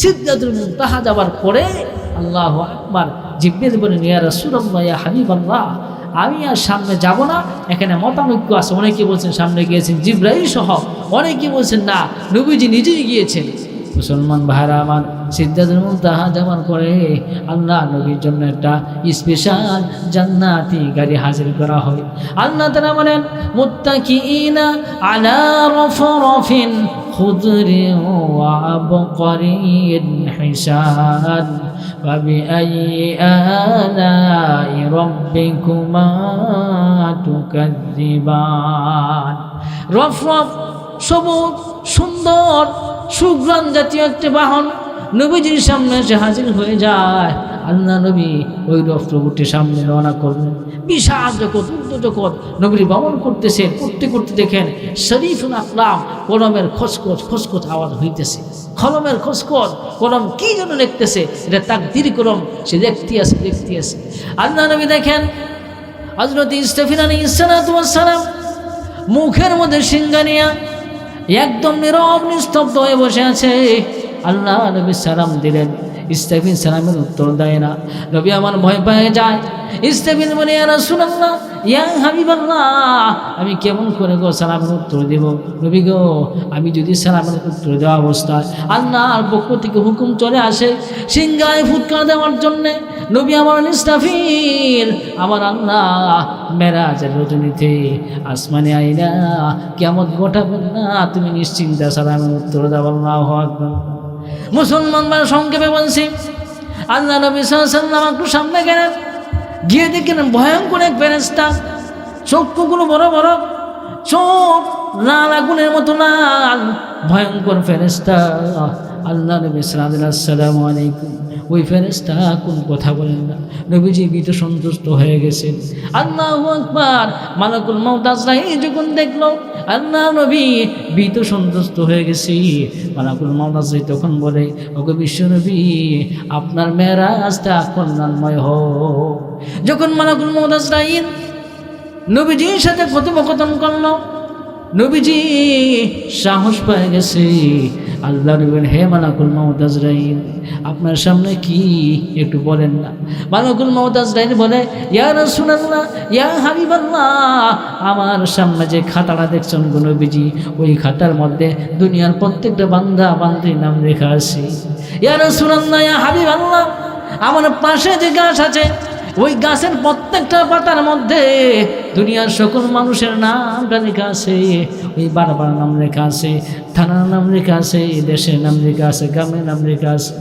সিদরাতুল মুনতাহা যাবার পরে আল্লাহু আকবার, জিবরিল বলেন, ইয়া রাসূলুল্লাহ, ইয়া হাবিবাল্লাহ, আমি আর সামনে যাব না। এখানে মতানৈক্য আছে, অনেকে বলছেন সামনে গিয়েছেন জিবরাইল সহ, অনেকে বলছেন না নবীজি নিজেই গিয়েছেন। মুসলমান ভাইরা আমার, সিদরাতুল মুনতাহা যাওয়ার পরে আল্লাহ নবীর জন্য একটা স্পেশাল জান্নাতি গাড়ি হাজির করা হয়। আল্লাহ তাআলা বলেন, মুত্তাকিইনা আলা রাফরাফিন খুদরিন ওয়া আবকারিন হিসান ফাবিআইয়ি আলাই রাব্বিকুমা তুকাজ্জিবান। রফরফ সবুজ সুন্দর সুঘ্রাণ জাতীয় একটি বাহন নবীজির সামনে এসে হাজির হয়ে যায়। আল্লাহ নবী ওই রফরফটির সামনে রওনা করলেন। বিশাল জগৎ, উর্দু জগৎ নবীর ভ্রমণ করতেছে। করতে করতে দেখেন শরীফুল আকলাম, কলমের খসখস খসখস আওয়াজ হইতেছে। কলমের খসখস, কলম কি যেন লিখতেছে, এটা তাকদীর কলম, সে দেখতে আছে। আল্লাহ নবী দেখেন হযরত ইসরাফিল আলাইহিস সালাম মুখের মধ্যে সিংহা নিয়া একদম নীরব নিস্তব্ধ হয়ে বসে আছে। আল্লাহ নবী সালাম দিলেন, ইসরাফিল সালামের উত্তর দেয় না। নবী আমার ভয় পেয়ে যায়। ইসরাফিল বলে, ইয়া রাসূলুল্লাহ, ইয়া হাবিবাল্লাহ, আমি কেমন করে গো সালামের উত্তর দেব? নবী গো, আমি যদি সালামের উত্তর দেওয়া অবস্থায় আল্লাহর পক্ষ থেকে হুকুম চলে আসে সিংহায় ফুৎকার দেওয়ার জন্যে, নবী আমার ইসরাফিল, আমার আল্লাহ মেরাজের রজনীতে আসমানে আইনা কিয়ামত ঘটাবেন না, তুমি নিশ্চিন্তে সালামের উত্তর দাও। আল্লাহু আকবার। মুসলমান বা সংক্ষেপে বলছি, আল্লাহ নবী সাল্লাল্লাহু আলাইহি ওয়াসাল্লাম একটু সামনে গেলেন, গিয়ে দেখলেন ভয়ঙ্কর এক ফেরেশতা, চক্ষুগুলো বড় বড়, চোখ লাল আগুনের মতো লাল, ভয়ঙ্কর ফেরেশতা। আল্লাহ নবী আসসালামু আলাইকুম, ওই ফেরেশতা কোন কথা বলেন না, নবীজি ভীত সন্তুষ্ট হয়ে গেছেন। আল্লাহু আকবার। মালাকুল মউত আজরাইল যখন দেখলো আল্লাহ নবী ভীত সন্তুষ্ট হয়ে গেছে, মালাকুল মউত আজরাইল তখন বলে, ওগো বিশ্ব নবী, আপনার মেরাজটা কল্যাণময় হোক। যখন মালাকুল মউত আজরাইল নবীজির সাথে কথোপকথন করলো, নবীজি সাহস পেয়ে গেছে। আল্লাহ নবী, হে মালাকুল মউত আজরাইল, আপনার সামনে কি একটু বলেন না। মালাকুল মউত আজরাইল বলে, ইয়া রাসূলুল্লাহ, ইয়া হাবিবাল্লাহ, আমার সামনে যে খাতাটা দেখছেন গো নবীজি, ওই খাতার মধ্যে দুনিয়ার প্রত্যেকটা বান্দা বান্দির নাম লেখা আছে। ইয়া রাসূলুল্লাহ, ইয়া হাবিবাল্লাহ, আমার পাশে যে গাছ আছে, ওই গাছের প্রত্যেকটা পাতার মধ্যে দুনিয়ার সকল মানুষের নামটা লেখা আছে। ওই বারবার নাম লেখা আছে, থানার নাম লেখা আছে, দেশের নাম লেখা আছে, গ্রামের নাম লেখা আছে।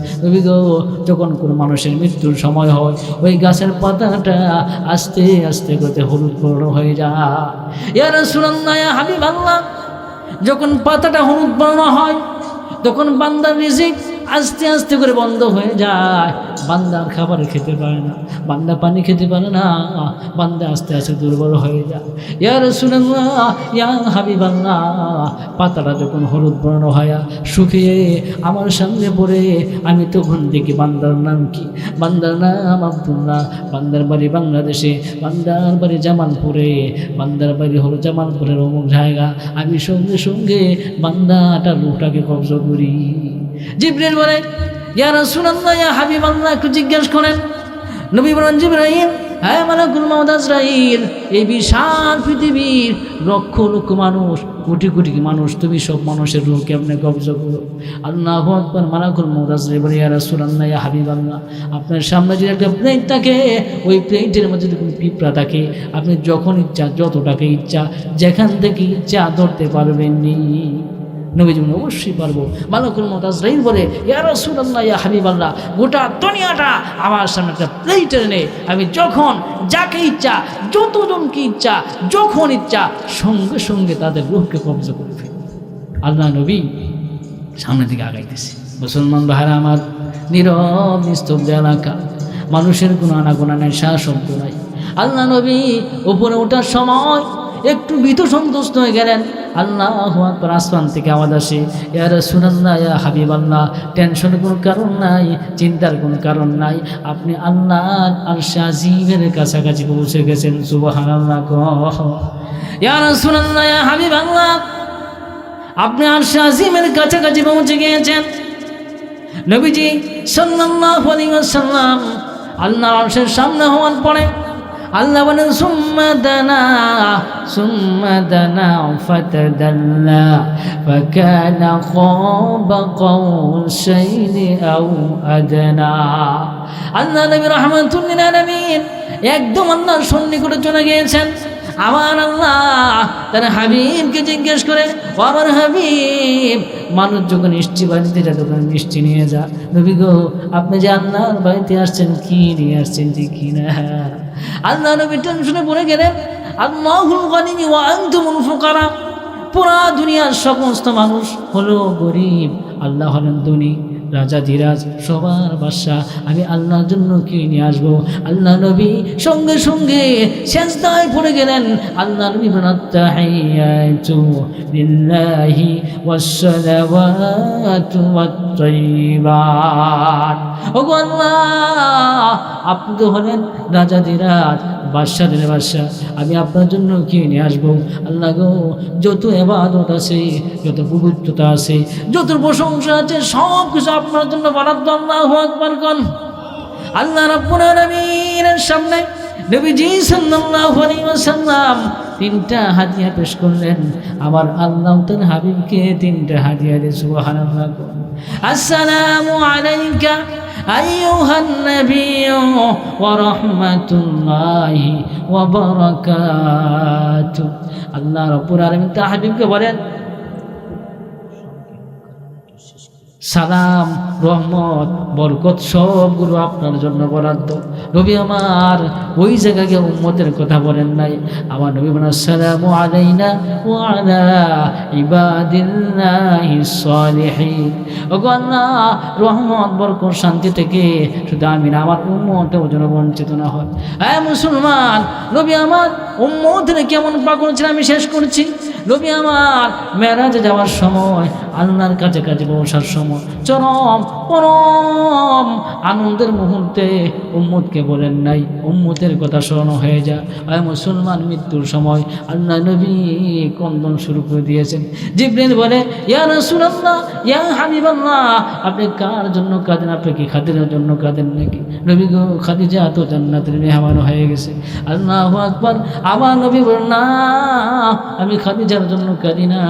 যখন কোনো মানুষের মৃত্যুর সময় হয়, ওই গাছের পাতাটা আস্তে আস্তে করে হলুদ বর্ণ হয়ে যায়। ইয়া রাসূলুল্লাহ, ইয়া হাবিবাল্লাহ, যখন পাতাটা হলুদ বর্ণ হয়, তখন বান্দার রিজিক আস্তে আস্তে করে বন্ধ হয়ে যায়। বান্দা খাবার খেতে পারে না, বান্দা পানি খেতে পারে না, বান্দা আস্তে আস্তে দুর্বল হয়ে যায়। ইয়া রাসূলুল্লাহ, ইয়া হাবিবাল্লাহ, পাতাটা যখন হলুদ বর্ণ হয় শুকিয়ে আমার সামনে পড়ে, আমি তখন দেখি বান্দার নাম কি, বান্দার নাম আব্দুল্লাহ, বান্দার বাড়ি বাংলাদেশে, বান্দার বাড়ি জামালপুরে, বান্দার বাড়ি হলো জামালপুরের অমুক জায়গা। আমি সঙ্গে সঙ্গে বান্দাটার রূহটাকে কবজ করি। জিবরিল বলে, ইয়া রাসূলুল্লাহ, ইয়া হাবিবাল্লাহ, একটু জিজ্ঞেস করেন। নবী বলেন, জিবরাইল, হ্যাঁ মালাকুল মউত আজরাইল, এই বিশাল পৃথিবীর লক্ষ লক্ষ মানুষ, কোটি কোটি মানুষ, তুমি সব মানুষের রূহ কেমনে কবজ করো? আল্লাহু আকবার। মালাকুল মউত আজরাইল বলে, ইয়া রাসূলুল্লাহ, ইয়া হাবিবাল্লাহ, আপনার সামনে যদি একটা প্লেট থাকে, ওই প্লেটের মধ্যে যদি পিঁপড়া থাকে, আপনি যখন ইচ্ছা, যতটাকে ইচ্ছা, যেখান থেকে ইচ্ছা ধরতে পারবেন নি। নবীজি বলেন, অবশ্যই পারবো। মালাকুল মউত আজরাইল বলে, ইয়া রাসূলুল্লাহ, ইয়া হাবিবাল্লাহ, গোটা দুনিয়াটা আমার সামনে একটা প্লেটে এনে আমি যখন যাকে ইচ্ছা, যতজনকে ইচ্ছা, যখন ইচ্ছা, সঙ্গে সঙ্গে তাদের রূহকে কবজ করে ফেলি। আল্লাহ নবী সামনের দিকে আগাইতেছে। মুসলমান ভাইরা আমার, নীরব নিস্তব্ধ এলাকা, মানুষের কোনো আনাগোনা নাই, শব্দ নাই। আল্লাহ নবী উপরে ওঠার সময় একটু ভীত সন্তুষ্ট হয়ে গেলেন। আল্লাহু আকবার। আসমান থেকে আওয়াজ আসে, ইয়া রাসূলুল্লাহ, ইয়া হাবিবাল্লাহ, টেনশনের কোনো কারণ নাই, চিন্তার কোনো কারণ নাই, আপনি আল্লাহর আরশে আজিমের কাছাকাছি পৌঁছে গেছেন। সুবহানাল্লাহ। ইয়া রাসূলুল্লাহ, ইয়া হাবিবাল্লাহ, আপনি আরশে আজিমের কাছাকাছি পৌঁছে গিয়েছেন। নবীজি সাল্লাল্লাহু আলাইহি ওয়াসাল্লাম আল্লাহর আরশের সামনে হওয়ার পরে আল্লাহ বলেন, সুম্মা দানা ফাতাদাল্লা ফাকানা ক্বাবা কাউসাইনি আও আদনা। আল্লাহ নবী রাহমাতুল লিল আলামিন একদম আল্লাহর সন্নিকটে চলে গিয়েছেন। আমার আল্লাহ তার হাবিবকে জিজ্ঞেস করে, ও আমার হাবিব, মানুষ যখন মিষ্টি বাড়িতে যায় তখন মিষ্টি নিয়ে যা। নবী গো, আপনি যে আল্লাহর বাড়িতে আসছেন, কি নিয়ে আসছেন ঠিক কিনা? আল্লাহ নবী টেনশনে পড়ে গেলেন। আল্লাহুল গনি ওয়া আনতুমুল ফুকারা, পুরা দুনিয়ার সমস্ত মানুষ হলো গরিব, আল্লাহ হলেন ধনী, রাজা ধীরাজ, সবার বাদশা। আমি আল্লাহর জন্য কি নিয়ে আসবো? আল্লাহ নবী সঙ্গে সঙ্গে সেজদায় পড়ে গেলেন। আল্লাহ নবী বলেন, তাহিয়াতু লিল্লাহি ওয়াসসালাওয়াতু ওয়াত-তাইয়্যিবাত। ওগো আল্লাহ, আপনি তো হলেন রাজা ধীরাজ, বাদশাদের বাদশা, আমি আপনার জন্য কি নিয়ে আসবো? আল্লাহ গো, যত ইবাদত আছে, যত পবিত্রতা আছে, যত প্রশংসা আছে, সব কিছু আপনার জন্য বরাদ্দ। আল্লাহু আকবার কোন। আল্লাহ রাব্বুল আলামিনের সামনে নবীজি সাল্লাল্লাহু আলাইহি ওয়াসাল্লাম তিনটা হাদিয়া পেশ করলেন। আমার আল্লাহ তার হাবিবকে তিনটা হাদিয়া দিয়ে সুবহানাল্লাহ। আসসালামু আলাইকা আইয়ুহান নাবিয়্যু ওয়া রাহমাতুল্লাহি ওয়া বারাকাতুহু। আল্লাহ রাব্বুল আলামিন তার হাবিবকে বলেন, সালাম, রহমত, বরকত সবগুলো আপনার জন্য বরাদ্দ। নবী আমার ওই জায়গায় উম্মতের কথা বলেন নাই। আমার নবী বলেন আসসালামু আলাইনা ওয়া আলা ইবাদিল্লাহিস সালিহিন। ওগো আল্লাহ, রহমত, বরকত, শান্তি থেকে শুধু আমি না, আমার উম্মতেও যেন বঞ্চিত না হয়। হ্যাঁ মুসলমান, নবী আমার উম্মতের কেমন পাগল ছিল আমি শেষ করছি। নবী আমার মেরাজে যাওয়ার সময়, আল্লাহর কাছে কাছে বসার সময় চরম পরম আনন্দের মুহূর্তে উম্মতকে বলেন নাই উম্মতের কথা স্মরণ হয়ে যা। আর মুসলমান মৃত্যুর সময় আল্লাহ নবী ক্রন্দন শুরু করে দিয়েছেন। জিবরিল বলে, ইয়া রাসূলুল্লাহ, ইয়া হাবিবাল্লাহ, আপনি কার জন্য কাঁদেন? আপনি কি খাদিজার জন্য কাঁদেন নাকি? নবী গো, খাদিজা তো জান্নাতের মেহমান হয়ে গেছে। আল্লাহু আকবার। আমার নবী বলেন, না, আমি খাদিজার জন্য কাঁদি না।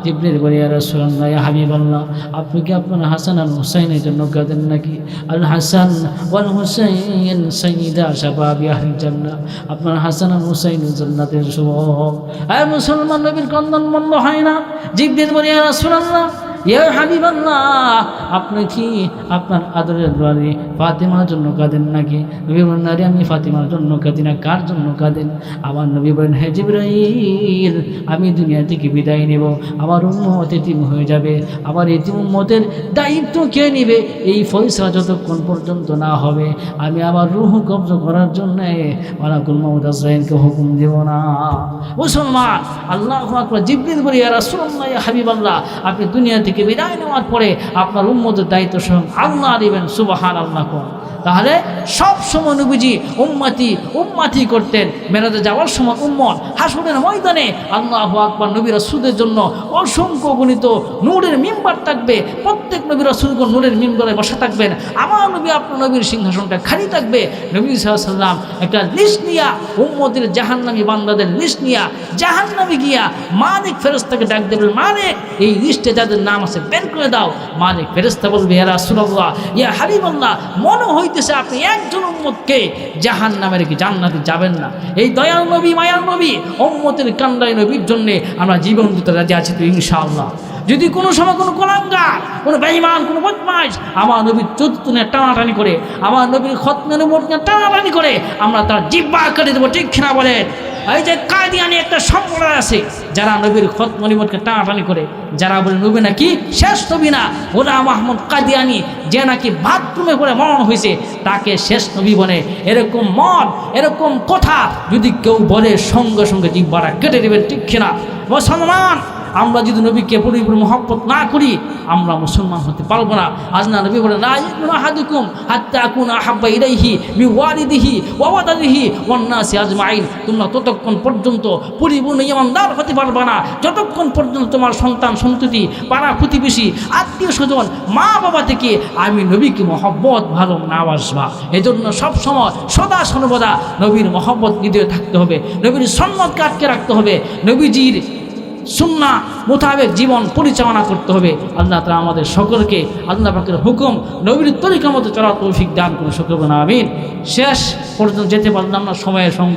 জিবরিল বলে, ইয়া রাসূলুল্লাহ, ইয়া হাবিবাল্লাহ, আপনি কি আপনার হাসান আর হুসাইনের জন্য কাঁদেন নাকি? আল হাসান ওয়াল হুসাইন সাইয়্যিদা শাবাবি আহলিল জান্নাহ, আপনার হাসান আর হুসাইন জান্নাতের যুবক। আয় মুসলমান, নবীর ক্রন্দন বন্ধ হয় না। জিবরিল বলে, ইয়া রাসূলুল্লাহ, ইয়া হাবিবাল্লাহ, আপনি কি আপনার আদরের দোয়ারি ফাতিমার জন্য কাঁদেন নাকি? নবী বলেন, না রে, আমি ফাতিমার জন্য কাঁদি না। কার জন্য কাঁদেন? আমার নবী বলেন, হে জিবরাইল, আমি দুনিয়া থেকে বিদায় নেব, আমার উম্মত এতিম হয়ে যাবে। আমার এতিম উম্মতের দায়িত্ব কে নেবে? এই ফয়সালা যতক্ষণ পর্যন্ত না হবে, আমি আমার রূহ কবজ করার জন্য মালাকুল মউত আজরাইলকে হুকুম দেব না। মুসলমান, আল্লাহু আকবার। জিবরিল বলে, ইয়া রাসূলুল্লাহ, ইয়া হাবিবাল্লাহ, আপনি দুনিয়া থেকে বিদায় নেওয়ার পরে আপনার উম্মতের দায়িত্ব স্বয়ং আল্লাহ নেবেন। সুবহানাল্লাহ। তাহলে সব সময় নবীজি উম্মতি উম্মতি করতেন। মেরাজে যাওয়ার সময় উম্মত, হাসরের ময়দানে আল্লাহু আকবার, নবী রাসূলের জন্য অসংখ্য গণিত নূরের মিম্বার থাকবে। প্রত্যেক নবী রাসূলগণ নূরের মিম্বারে বসা থাকবেন। আমার নবী, আপনার নবীর সিংহাসনটা খালি থাকবে। নবী সাল্লাল্লাহু আলাইহি ওয়াসাল্লাম একটা লিস্ট নিয়া, উম্মতের জাহান্নামী বান্দাদের লিস্ট নিয়া জাহান্নামে গিয়া মালিক ফেরেশতাকে ডাক দেবেন, মালিক, এই লিস্টে যাদের নাম আছে বের করে দাও। মালিক ফেরেশতা বলবে, ইয়া রাসূলুল্লাহ, ইয়া হাবিবাল্লাহ, মনে হইতেছে আপনি একজন উম্মতকে জাহান্নামে রেখে জান্নাতে যাবেন না। এই দয়াল নবী, মায়ার নবী, উম্মতের কান্ডারি নবীর জন্য আমরা জীবন দিতে রাজি আছি তো ইনশাআল্লাহ। যদি কোনো সময় কোনো কুলাঙ্গার, কোনো বেঈমান, কোনো বদমাইশ আমার নবীর চতুর্থ টানাটানি করে, আমার নবীর খতমের উপর টানাটানি করে, আমরা তার জিহ্বা কেটে দেবো, ঠিক না বলেন? এই যে কাদিয়ানি একটা সম্প্রদায় আছে, যারা নবীর খতমকে টানাটানি করে, যারা বলে নবী নাকি শেষ নবী না, গোলাম মাহমুদ কাদিয়ানি, যে নাকি বাথরুমে পড়ে মরণ হয়েছে, তাকে শেষ নবী বলে। এরকম মত, এরকম কথা যদি কেউ বলে, সঙ্গে সঙ্গে জিহ্বাটা কেটে দেবেন, ঠিক না? মুসলমান, আমরা যদি নবীকে পরিপূর্ণ মহব্বত না করি, আমরা মুসলমান হতে পারবো না। আজ না নবী বলেন, লা ইউমিনু আহাদুকুম হাত্তা আকুনা আহাব্বা ইলাইহি মিন ওয়ালিদিহি ওয়া ওয়ালাদিহি ওয়ান নাসি আজমাইন। তোমরা ততক্ষণ পর্যন্ত পরিপূর্ণ ঈমানদার হতে পারবে না যতক্ষণ পর্যন্ত তোমার সন্তান সন্ততি, পাড়া প্রতিবেশী, আত্মীয় স্বজন, মা বাবা থেকে আমি নবীকে মহব্বত ভালো না বাসবা। এজন্য সবসময় সদা সর্বদা নবীর মহব্বত হৃদয়ে থাকতে হবে, নবীর সুন্নতকে আটকে রাখতে হবে, নবীজির সুন্নাহ মোতাবেক জীবন পরিচালনা করতে হবে। আল্লাহ তাআলা আমাদের সকলকে আল্লাহ পাকের হুকুম, নবীর তরিকা মতো চলার তৌফিক দান করুন। সকলে বলুন আমিন। শেষ পর্যন্ত যেতে পারলাম না, সময়ের সঙ্গে